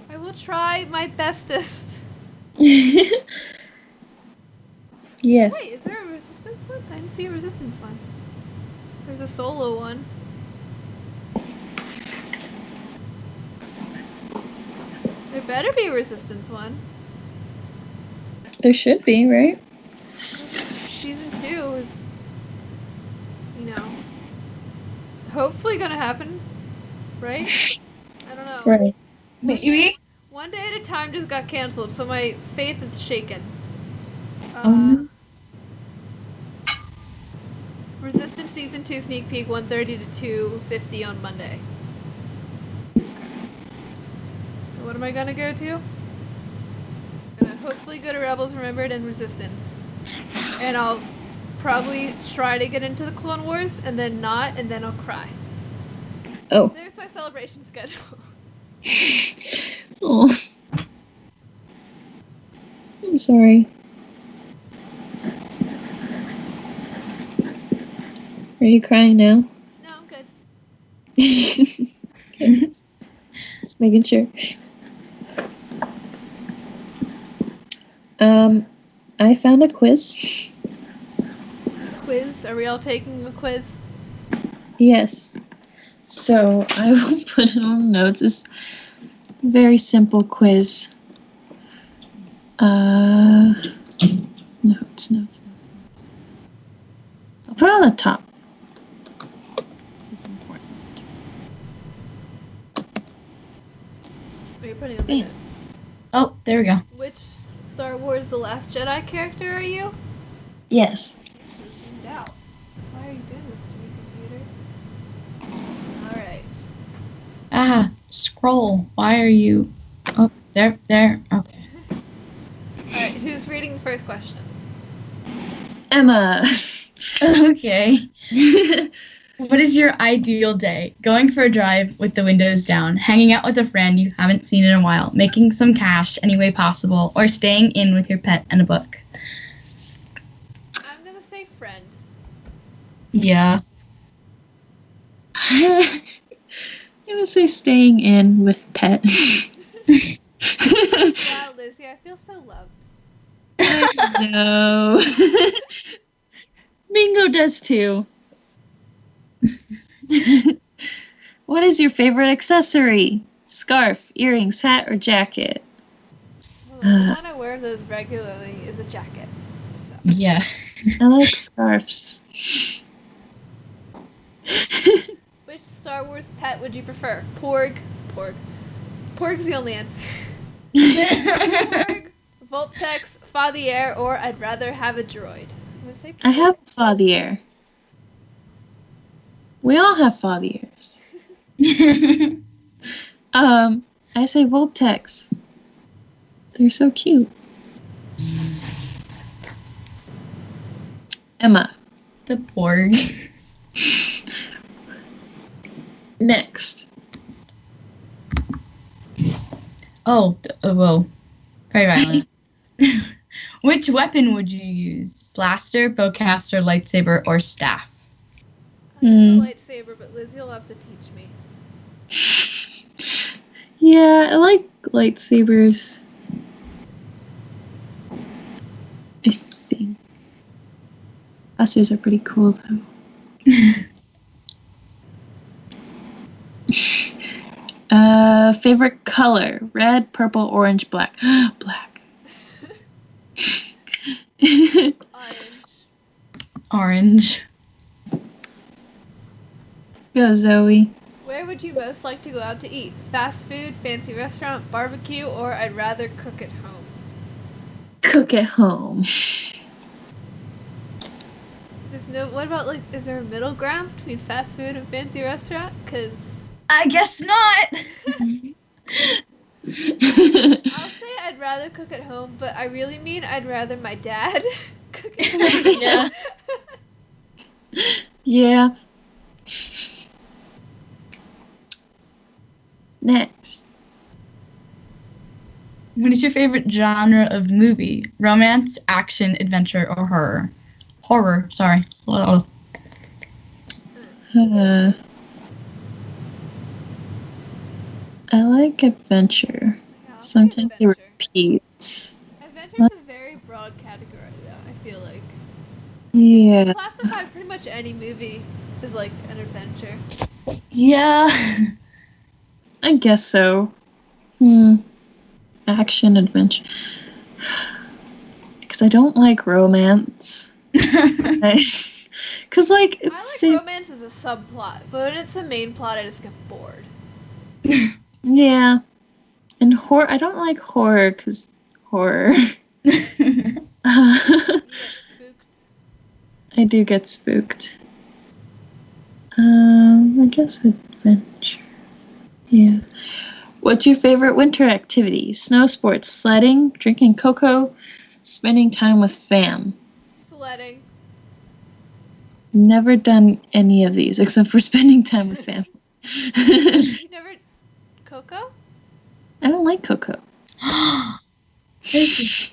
I will try my bestest. Yes. Wait, is there a Resistance one? I didn't see a Resistance one. There's a solo one. There better be a Resistance one. There should be, right? Season 2 is, you know, hopefully gonna happen, right? I don't know. Right. Maybe. One Day at a Time just got canceled, so my faith is shaken. Resistance Season 2 sneak peek 1:30 to 2:50 on Monday. So what am I gonna go to? I'm gonna hopefully go to Rebels Remembered and Resistance. And I'll probably try to get into the Clone Wars and then not, and then I'll cry. Oh. There's my celebration schedule. Oh. I'm sorry. Are you crying now? No, I'm good. Okay. Just making sure. I found a quiz. Quiz? Are we all taking a quiz? Yes. So I will put it on notes. It's a very simple quiz. Notes. I'll put it on the top. This is important. Are you putting on the Yeah. notes? Oh, there we go. Which Star Wars The Last Jedi character are you? Yes. It's so zoomed out. Why are you doing this to me, computer? Alright. Ah, scroll. Why are you? Oh, there. Okay. Alright, who's reading the first question? Emma. Okay. What is your ideal day? Going for a drive with the windows down, hanging out with a friend you haven't seen in a while, making some cash any way possible, or staying in with your pet and a book? I'm gonna say friend. Yeah. I'm gonna say staying in with pet. Wow, Lizzie, I feel so loved. No. Mingo does too. What is your favorite accessory? Scarf, earrings, hat, or jacket? Well, the one I wear those regularly is a jacket. So. Yeah. I like scarves. Which Star Wars pet would you prefer? Porg. Porg's the only answer. Porg, Vulptex, Fathier, or I'd rather have a droid. I'm gonna say Porg. I have Fathier. We all have Fathiers. I say Vulptex. They're so cute. Emma. The Porg. Next. Oh, whoa. Very violent. Which weapon would you use? Blaster, bowcaster, lightsaber, or staff? I use a lightsaber, but Lizzie will have to teach me. Yeah, I like lightsabers. I think. Blasters are pretty cool, though. Favorite color? Red, purple, orange, black. Black. Orange. Orange. Go, Zoe. Where would you most like to go out to eat? Fast food, fancy restaurant, barbecue, or I'd rather cook at home? Cook at home. There's no. What about like? Is there a middle ground between fast food and fancy restaurant? Cause I guess not. I'll say I'd rather cook at home, but I really mean I'd rather my dad cook at home. Yeah. Yeah. Next. What is your favorite genre of movie? Romance, action, adventure, or horror? Horror, sorry. Ugh. Uh, I like adventure. Yeah, I'll say Sometimes it adventure. repeats. Adventure's a very broad category, though, I feel like. Yeah. Classify pretty much any movie as like an adventure. Yeah. I guess so. Action adventure. Because I don't like romance. Because, like, I it's. like romance as a subplot, but when it's the main plot, I just get bored. Yeah. And horror. I don't like horror because horror. You get spooked. I do get spooked. I guess adventure. Yeah. What's your favorite winter activity? Snow sports, sledding, drinking cocoa, spending time with fam. Sledding. Never done any of these except for spending time with fam. You never. Coco? I don't like cocoa. It's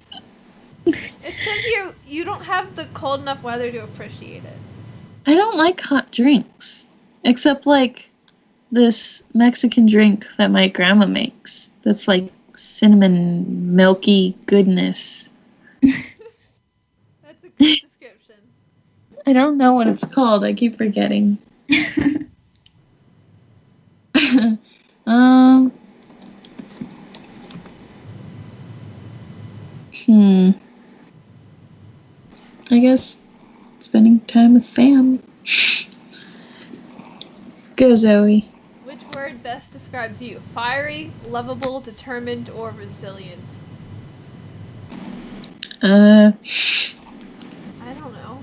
because you don't have the cold enough weather to appreciate it. I don't like hot drinks. Except like this Mexican drink that my grandma makes. That's like cinnamon milky goodness. That's a good description. I don't know what it's called. I keep forgetting. um. I guess spending time with fam. Go, Zoe. Which word best describes you? Fiery, lovable, determined, or resilient? Uh. I don't know.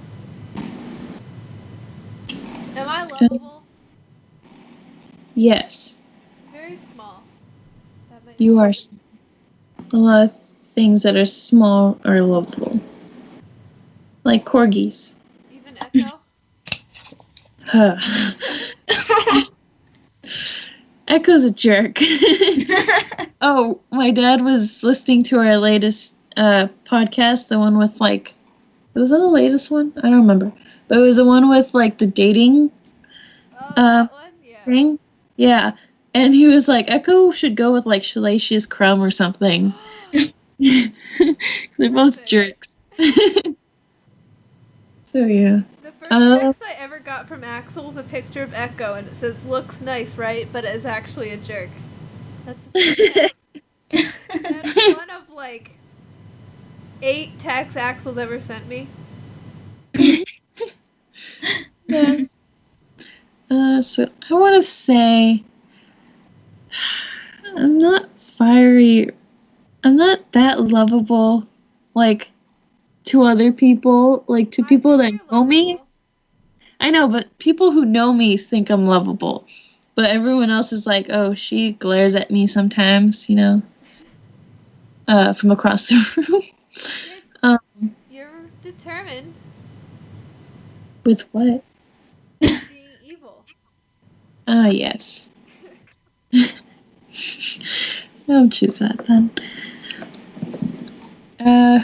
Am I lovable? Yes. Very small. That might You help. are. A lot of things that are small are lovable. Like corgis. Even Echo? Echo's a jerk. Oh, my dad was listening to our latest podcast, the one with like, was that the latest one? I don't remember. But it was the one with like the dating Oh, that one? Yeah. thing. Yeah. And he was like, Echo should go with like Salacious Crumb or something. They're both Perfect. jerks. So yeah. The first text I ever got from Axel was a picture of Echo, and it says, "Looks nice, right? But is actually a jerk." That's the first text. That's one of like 8 texts Axel's ever sent me. Yeah. So I want to say I'm not fiery. I'm not that lovable, like to other people, like to I people think that you're know me. lovable. I know, but people who know me think I'm lovable. But everyone else is like, oh, she glares at me sometimes, from across the room. You're determined. With what? Being evil. Ah, yes. I'll choose that then.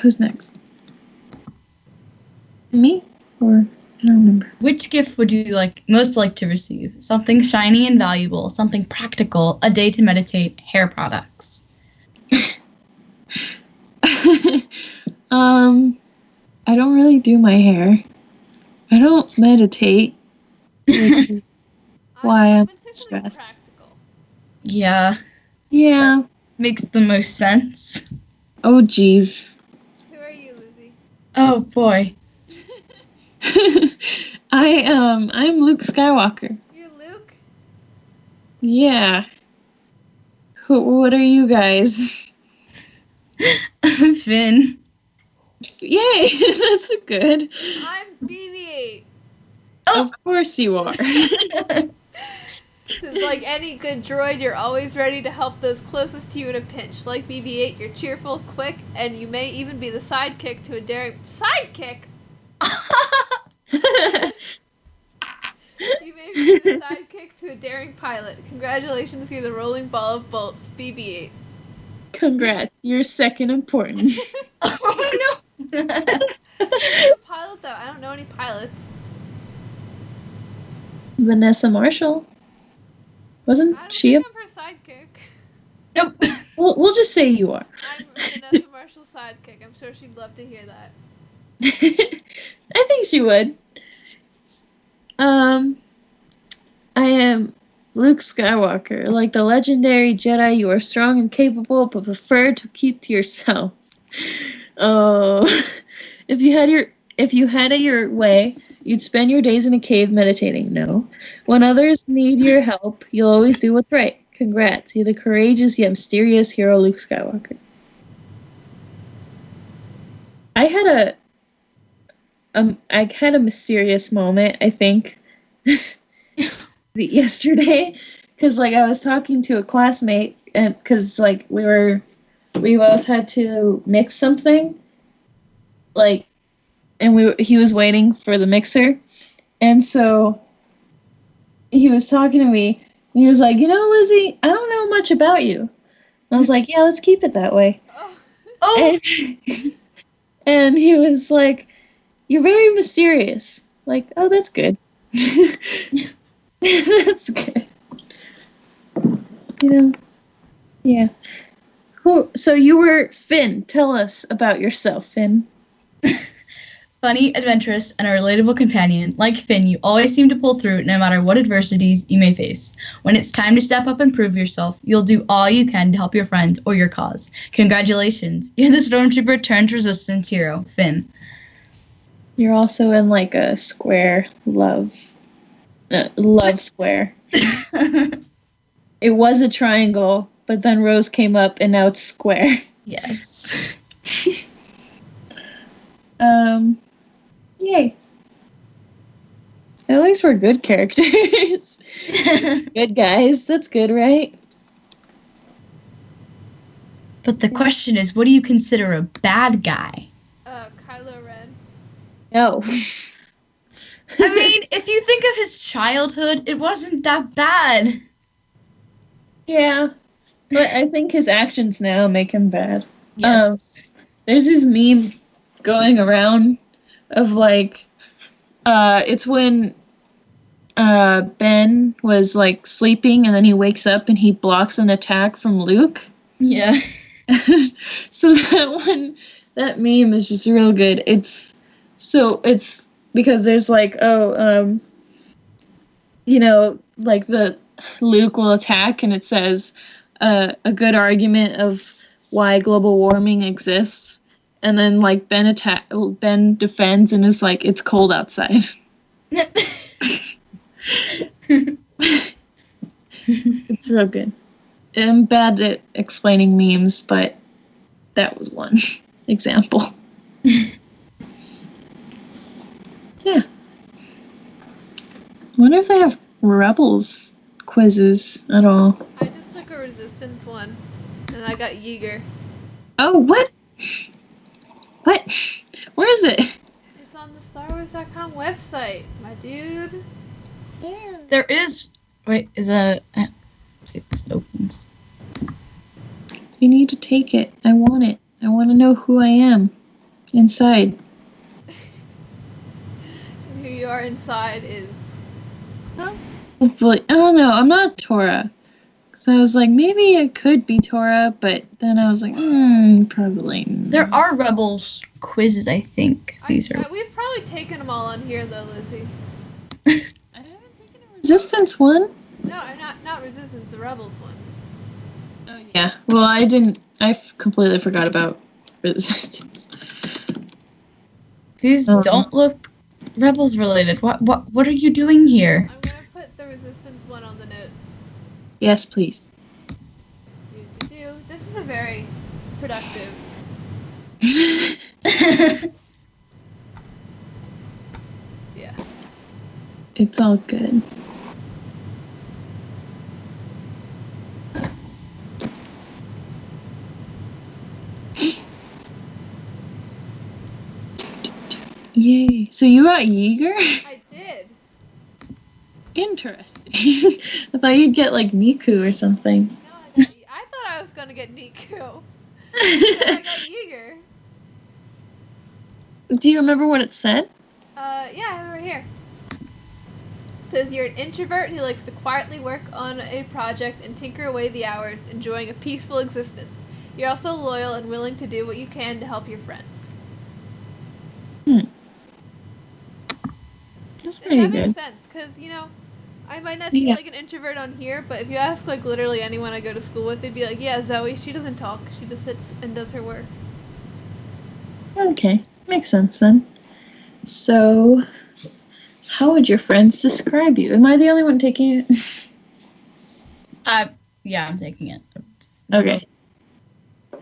Who's next? Me? Or I don't remember. Which gift would you most like to receive? Something shiny and valuable, something practical, a day to meditate, hair products. I don't really do my hair. I don't meditate. Which is why I I'm would say something stressed. practical. Yeah, Yeah. makes the most sense. Oh, jeez. Who are you, Lizzy? Oh boy. I'm Luke Skywalker. You're Luke? Yeah. What are you guys? Finn. Yay! That's good. I'm BB-8. Of course you are. Because like any good droid, you're always ready to help those closest to you in a pinch. Like BB-8, you're cheerful, quick, and you may even be the sidekick to a daring... Sidekick? You may be the sidekick to a daring pilot. Congratulations, you're the rolling ball of bolts, BB-8. Congrats, you're second important. Oh no. Who's a pilot, though? I don't know any pilots. Vanessa Marshall. I Wasn't don't she think a... I'm her sidekick. Nope. We'll just say you are. I'm Vanessa Marshall's sidekick. I'm sure she'd love to hear that. I think she would. I am Luke Skywalker. Like the legendary Jedi, you are strong and capable, but prefer to keep to yourself. Oh, if you had it your way, you'd spend your days in a cave meditating. No, when others need your help, you'll always do what's right. Congrats, you're the courageous yet mysterious hero, Luke Skywalker. I had a mysterious moment, I think, yesterday, because like I was talking to a classmate, and because like we both had to mix something, like, and he was waiting for the mixer, and so he was talking to me, and he was like, Lizzy, I don't know much about you. And I was like, yeah, let's keep it that way. Oh. Oh. And he was like, you're very mysterious. Like, oh, that's good. That's good. Yeah. So you were Finn. Tell us about yourself, Finn. Funny, adventurous, and a relatable companion. Like Finn, you always seem to pull through no matter what adversities you may face. When it's time to step up and prove yourself, you'll do all you can to help your friends or your cause. Congratulations. You're the Stormtrooper turned resistance hero, Finn. You're also in like a square love square. It was a triangle, but then Rose came up and now it's square. Yes. Yay. At least we're good characters. Good guys. That's good, right? But the question is, what do you consider a bad guy? Kylo Ren. No. I mean, if you think of his childhood, it wasn't that bad. Yeah. But I think his actions now make him bad. Yes. There's this meme going around of like, it's when Ben was like sleeping and then he wakes up and he blocks an attack from Luke. Yeah. So that meme is just real good. It's because there's like, like the Luke will attack and it says a good argument of why global warming exists, and then like Ben defends and is like, it's cold outside. It's real good. I'm bad at explaining memes, but that was one example. Yeah. I wonder if they have Rebels quizzes at all. I just took a Resistance one, and I got Yeager. Oh, what? What? Where is it? It's on the StarWars.com website, my dude. Yeah. There is. Wait, is that. Let's see if this opens. You need to take it. I want it. I want to know who I am inside. Who you are inside is. Hopefully. Oh no, I'm not Tora. So I was like, maybe it could be Tora, but then I was like, probably. There are Rebels quizzes, I think. These are. We've probably taken them all on here, though, Lizzy. I haven't taken a Resistance one. No, I'm not Resistance, the Rebels ones. Oh yeah. Well, I completely forgot about Resistance. These don't look Rebels related. What are you doing here? I'm gonna put the Resistance one on the notes. Yes, please. This is a very productive. Yeah. It's all good. Yay. So you got Yeager? I did. Interesting. I thought you'd get like Niku or something. No, I thought I was gonna get Niku. I got Yeager. Do you remember what it said? Yeah, I have it right here. It says you're an introvert who likes to quietly work on a project and tinker away the hours, enjoying a peaceful existence. You're also loyal and willing to do what you can to help your friends. That's And pretty that makes good. sense, because, I might not seem Yeah. like an introvert on here, but if you ask, like, literally anyone I go to school with, they'd be like, yeah, Zoe, she doesn't talk. She just sits and does her work. Okay, makes sense then. So, how would your friends describe you? Am I the only one taking it? Yeah, I'm taking it. Okay.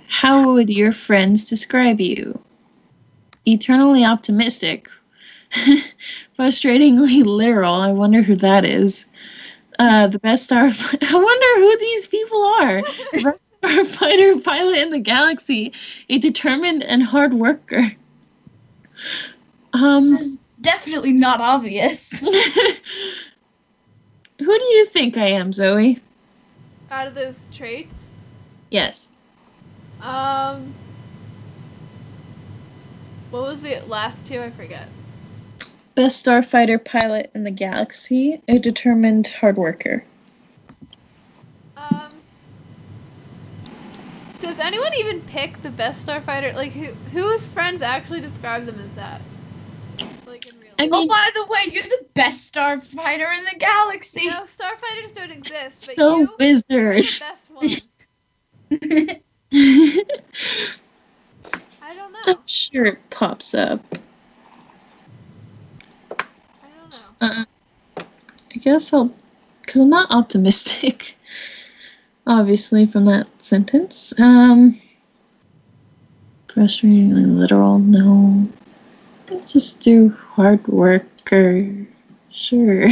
How would your friends describe you? Eternally optimistic. Frustratingly literal. I wonder who that is. The best star. I wonder who these people are. Best starfighter pilot in the galaxy. A determined and hard worker. This is definitely not obvious. Who do you think I am, Zoe? Out of those traits, Yes. what was the last two? I forget. Best starfighter pilot in the galaxy. A determined hard worker. Does anyone even pick the best starfighter? Like, whose friends actually describe them as that? Like, in real life? I Oh, mean, by the way, you're the best starfighter in the galaxy. No, starfighters don't exist, but so you're wizard. the best one. I don't know. I'm sure it pops up. I don't know. I guess I'll, because I'm not optimistic. Obviously, from that sentence. Frustratingly literal, no. I'll just do hard worker. Sure.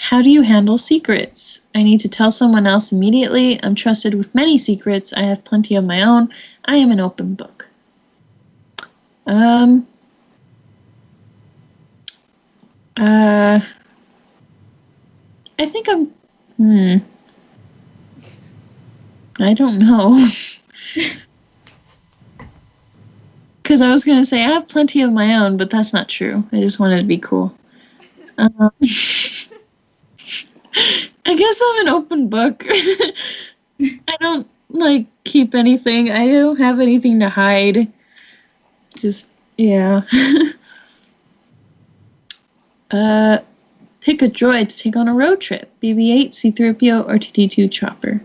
How do you handle secrets? I need to tell someone else immediately. I'm trusted with many secrets. I have plenty of my own. I am an open book. I think I'm. I don't know. Because I was going to say I have plenty of my own, but that's not true. I just wanted to be cool. I guess I'm an open book. I don't, keep anything. I don't have anything to hide. Just, yeah. Pick a droid to take on a road trip. BB-8, C-3PO, or TT-2 Chopper.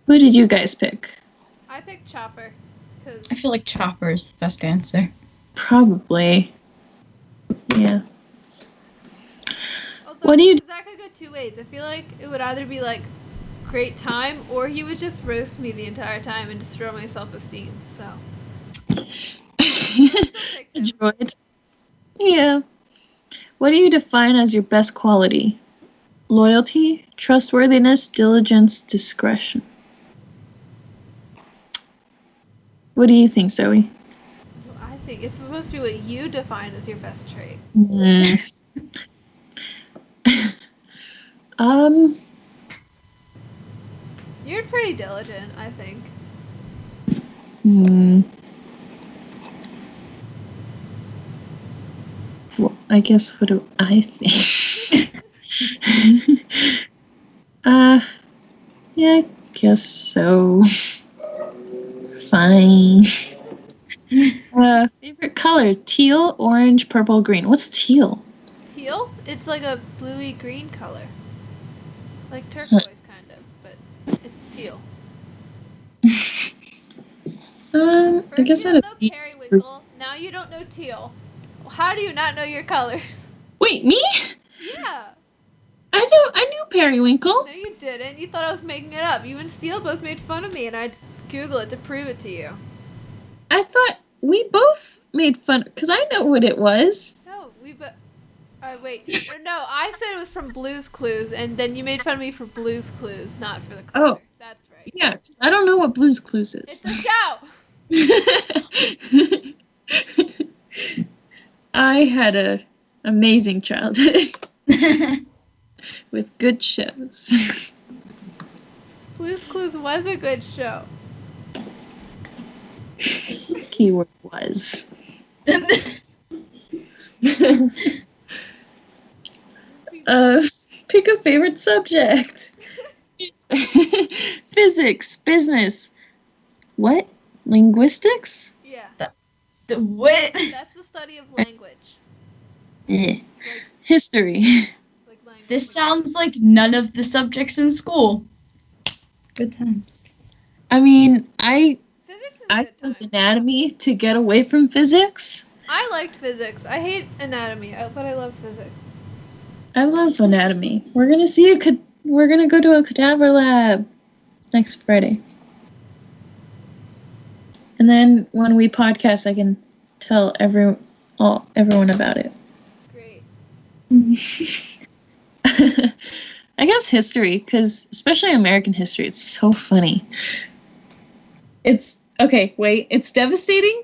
Who did you guys pick? I picked Chopper. I feel like Chopper is the best answer. Probably. Yeah. Although, What do you... that could go two ways. I feel like it would either be, like, great time, or he would just roast me the entire time and destroy my self-esteem, so... Droid. Yeah. What do you define as your best quality? Loyalty, trustworthiness, diligence, discretion. What do you think, Zoe? I think it's supposed to be what you define as your best trait. You're pretty diligent, I think. Well, I guess what do I think? Yeah, I guess so. Fine. Favorite color? Teal, orange, purple, green. What's teal? Teal? It's like a bluey green color. Like turquoise, kind of, but it's teal. I guess you I don't know periwinkle, now you don't know teal. How do you not know your colors? Wait, me? Yeah. I knew periwinkle. No, you didn't. You thought I was making it up. You and Steele both made fun of me, and I'd Google it to prove it to you. I thought we both made fun, because I know what it was. No, wait. No, I said it was from Blue's Clues, and then you made fun of me for Blue's Clues, not for the color. Oh. That's right. Yeah, I don't know what Blue's Clues is. It's a shout! I had an amazing childhood with good shows. Blue's Clues was a good show. Keyword was. Pick a favorite subject. Physics, business. What? Linguistics? Yeah, What? that's the study of language. Eh. Like, History. like language. This sounds like none of the subjects in school. Good times. I mean, I Physics is a good chose time. anatomy to get away from physics. I liked physics. I hate anatomy, but I love physics. I love anatomy. We're gonna we're gonna go to a cadaver lab next Friday. And then when we podcast, I can tell everyone about it. Great. I guess history, because especially American history, it's so funny. It's okay. Wait, it's devastating,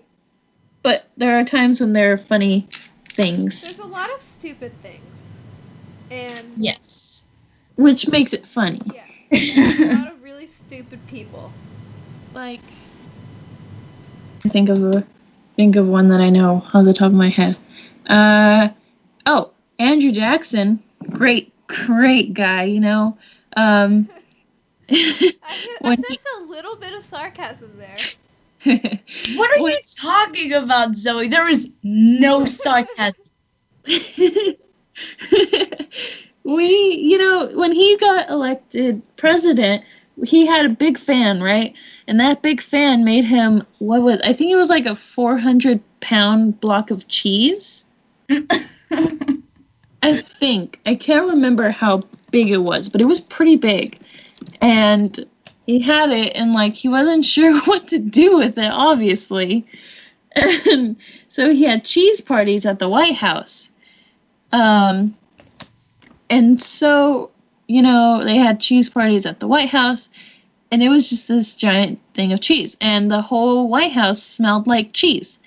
but there are times when there are funny things, There's a lot of stupid things, and Yes. which makes it funny. yes, there's a lot of really stupid people. Like, think of one that I know off the top of my head. Oh, Andrew Jackson, great guy. You know. I When sense a little bit of sarcasm there. What are you talking about, Zoe? There was no sarcasm. when he got elected president, he had a big fan, right? And that big fan made him I think it was like a 400-pound block of cheese. I think. I can't remember how big it was, but it was pretty big. And he had it, and like he wasn't sure what to do with it, obviously. And so he had cheese parties at the White House. And so, they had cheese parties at the White House, and it was just this giant thing of cheese, and the whole White House smelled like cheese.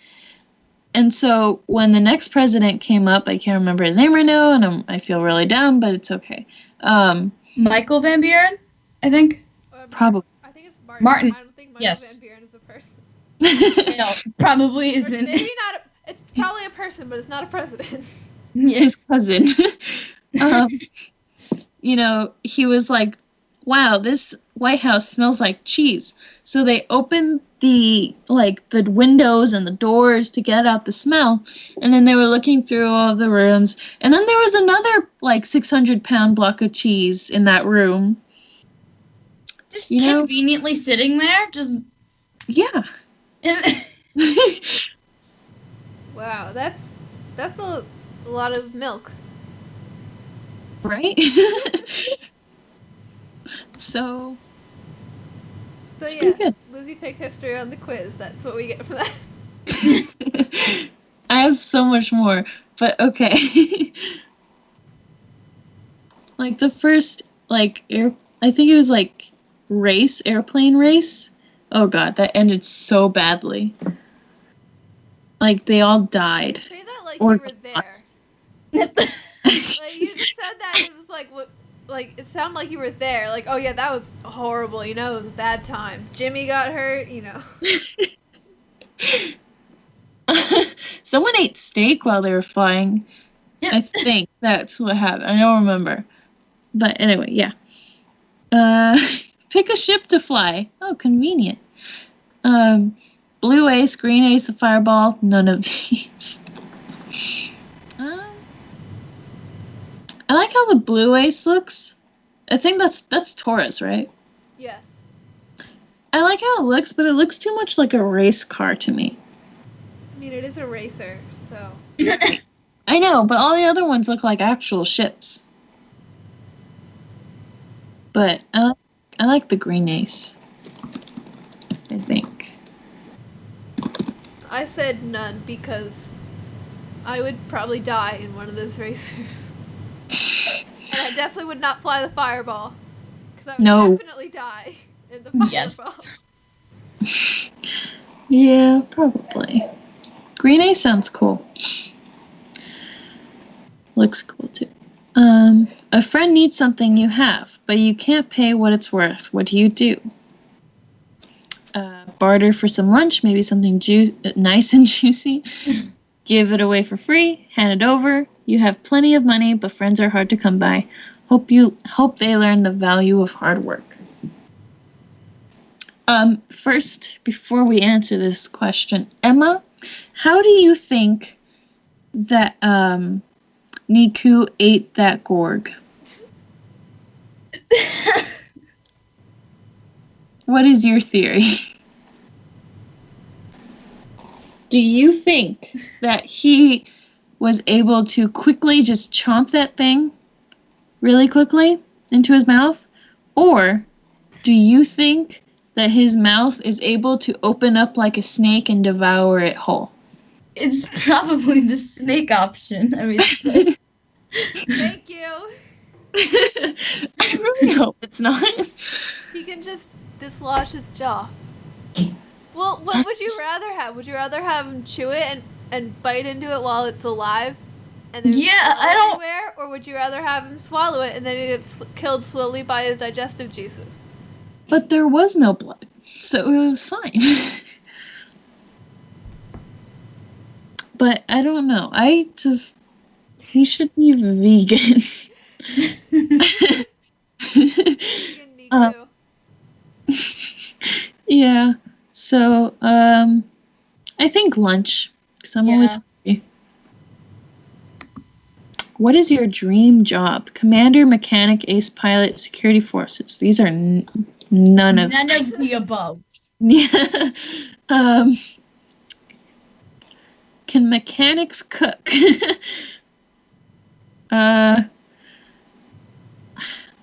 And so when the next president came up, I can't remember his name right now, and I feel really dumb, but it's okay. Michael Van Buren, I think. Probably. I think it's Martin. I don't think Michael Yes. Van Buren is a person. No, probably Or isn't. maybe not. It's probably a person, but it's not a president. His cousin. He was like, wow, this White House smells like cheese. So they opened the windows and the doors to get out the smell. And then they were looking through all of the rooms. And then there was another 600-pound block of cheese in that room. Just conveniently sitting there, just Yeah. Wow, that's a lot of milk. Right? So So it's yeah, pretty good. Lizzie picked history on the quiz. That's what we get for that. I have so much more, but okay. The first I think it was airplane race. Oh god, that ended so badly. They all died. Say that like Or you were there. lost. Like you just said that, and it was like what? Like it sounded like you were there. Like, oh yeah, that was horrible. It was a bad time. Jimmy got hurt. Someone ate steak while they were flying. Yep. I think that's what happened. I don't remember. But anyway, yeah. Pick a ship to fly. Oh, convenient. Blue ace, green ace, the fireball. None of these. I like how the blue ace looks. I think that's Taurus, right? Yes. I like how it looks, but it looks too much like a race car to me. I mean, it is a racer, so. I know, but all the other ones look like actual ships. But I like the green ace. I think. I said none because I would probably die in one of those racers. And I definitely would not fly the fireball. Because I would definitely die in the fireball. Yes. Yeah, probably. Green ace sounds cool. Looks cool too. A friend needs something you have, but you can't pay what it's worth. What do you do? Barter for some lunch, maybe something nice and juicy. Give it away for free, hand it over. You have plenty of money, but friends are hard to come by. Hope they learn the value of hard work. First, before we answer this question, Emma, how do you think that Niku ate that Gorg? What is your theory? Do you think that he was able to quickly just chomp that thing really quickly into his mouth? Or do you think that his mouth is able to open up like a snake and devour it whole? It's probably the snake option. I mean, Thank you. I really hope it's not. He can just dislodge his jaw. Well, what would you rather have? Would you rather have him chew it and bite into it while it's alive? And there's Yeah, blood I don't- everywhere? Or would you rather have him swallow it and then he gets killed slowly by his digestive juices? But there was no blood, so it was fine. But I don't know. He should be vegan. Vegan Niku. Yeah. So, I think lunch, because I'm always hungry. What is your dream job? Commander, mechanic, ace pilot, security forces. These are none of the above. Yeah. Can mechanics cook? I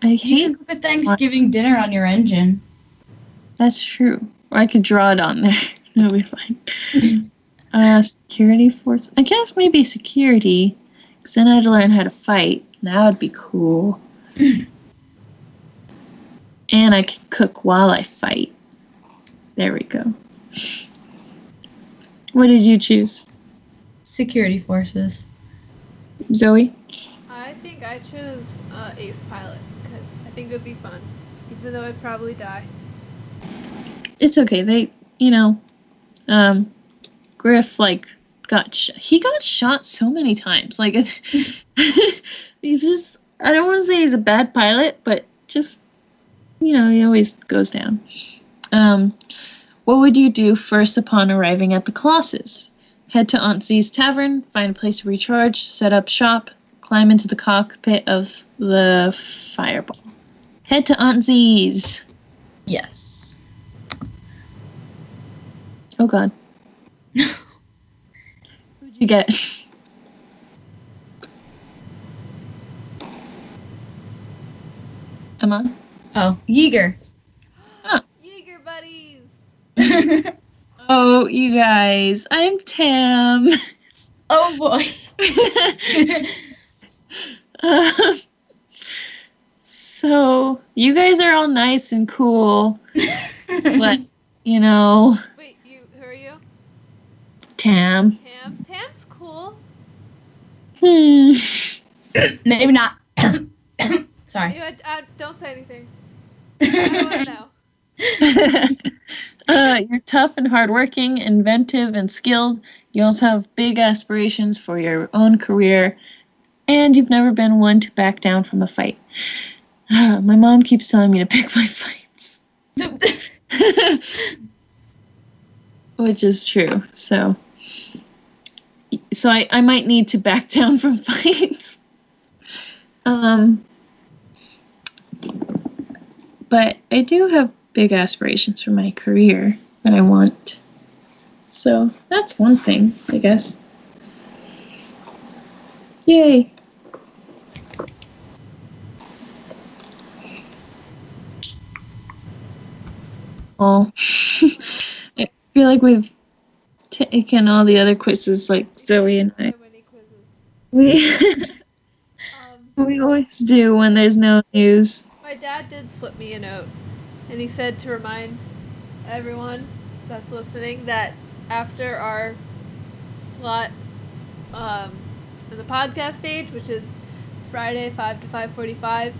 You hate. can cook a Thanksgiving dinner on your engine. That's true. Or I could draw it on there. It'll be fine. Security force. I guess maybe security. Because then I'd learn how to fight. That would be cool. And I could cook while I fight. There we go. What did you choose? Security forces. Zoe? I think I chose ace pilot because I think it would be fun. Even though I'd probably die. It's okay. Griff, he got shot so many times. He's just, I don't want to say he's a bad pilot, but just, he always goes down. What would you do first upon arriving at the Colossus? Head to Aunt Z's tavern, find a place to recharge, set up shop, climb into the cockpit of the Fireball. Head to Aunt Z's. Yes. Oh god. Who'd you get? Emma? Oh, Yeager. Yeager buddies! Oh, you guys. I'm Tam. Oh boy. So, you guys are all nice and cool, but, Wait, who are you? Tam. Tam's cool. Hmm. Maybe not. Sorry. Don't say anything. I don't want to know. You're tough and hardworking, inventive and skilled. You also have big aspirations for your own career, and you've never been one to back down from a fight. My mom keeps telling me to pick my fights. Which is true. So I might need to back down from fights. But I do have big aspirations for my career that I want. So that's one thing, I guess. Yay. Oh. I feel like we've taken all the other quizzes, like Zoe and I. So many quizzes. We always do when there's no news. My dad did slip me a note, and he said to remind everyone that's listening that after our slot in the podcast stage, which is Friday, 5 to 5:45.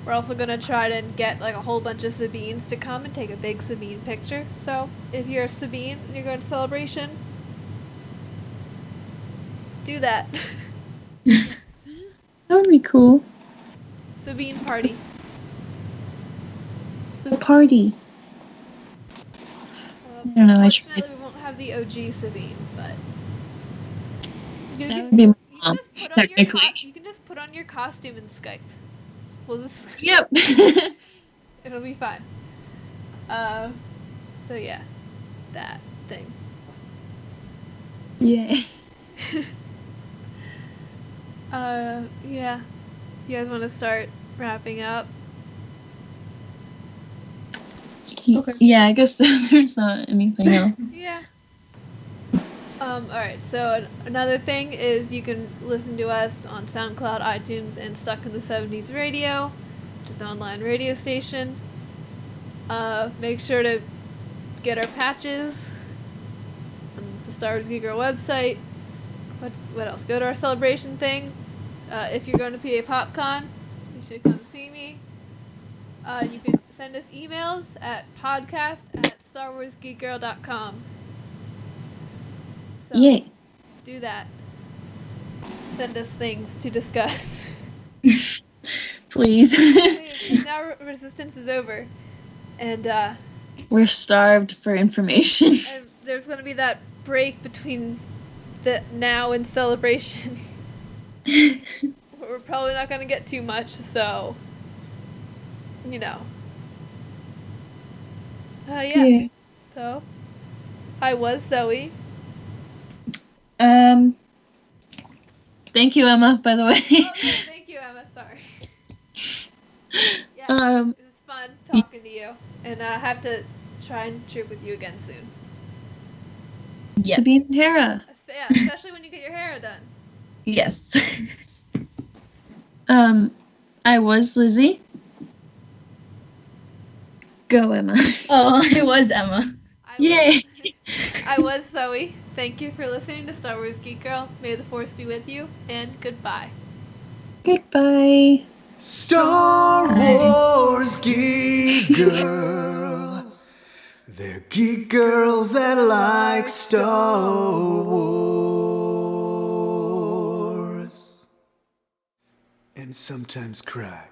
We're also gonna try to get like a whole bunch of Sabines to come and take a big Sabine picture. So if you're a Sabine and you're going to Celebration, do that. That would be cool. Sabine party. The party. I don't know, I tried. Unfortunately, we won't have the OG Sabine, but you That can would be my just, mom, put on technically. you can just put on your costume and Skype. We'll just Yep. it'll be fine. So yeah, that thing. Yay. Yeah. You guys want to start wrapping up? Okay. Yeah, I guess there's not anything else. Yeah. Alright, so another thing is you can listen to us on SoundCloud, iTunes, and Stuck in the 70s Radio, which is an online radio station. Make sure to get our patches on the Star Wars Geek Girl website. What else? Go to our celebration thing. If you're going to PA PopCon, you should come see me. You can send us emails at podcast@StarWarsGeekGirl.com. So, Yay. do that. Send us things to discuss. Please. Please, 'cause now Resistance is over. And We're starved for information. there's going to be that break between the now and Celebration. We're probably not going to get too much, so, you know. Yeah. So, I was Zoe. Thank you, Emma, by the way. Oh, yeah, thank you, Emma. Sorry. Yeah, it was fun talking to you. And I have to try and trip with you again soon. Yeah. Sabine and Hera. Yeah, especially when you get your hair done. Yes. I was Lizzy. Go, Emma. Oh, it was Emma. Yay. I was Zoe. Thank you for listening to Star Wars Geek Girl. May the Force be with you, and goodbye. Goodbye. Star Wars geek girls. They're geek girls that like Star Wars. And sometimes cry.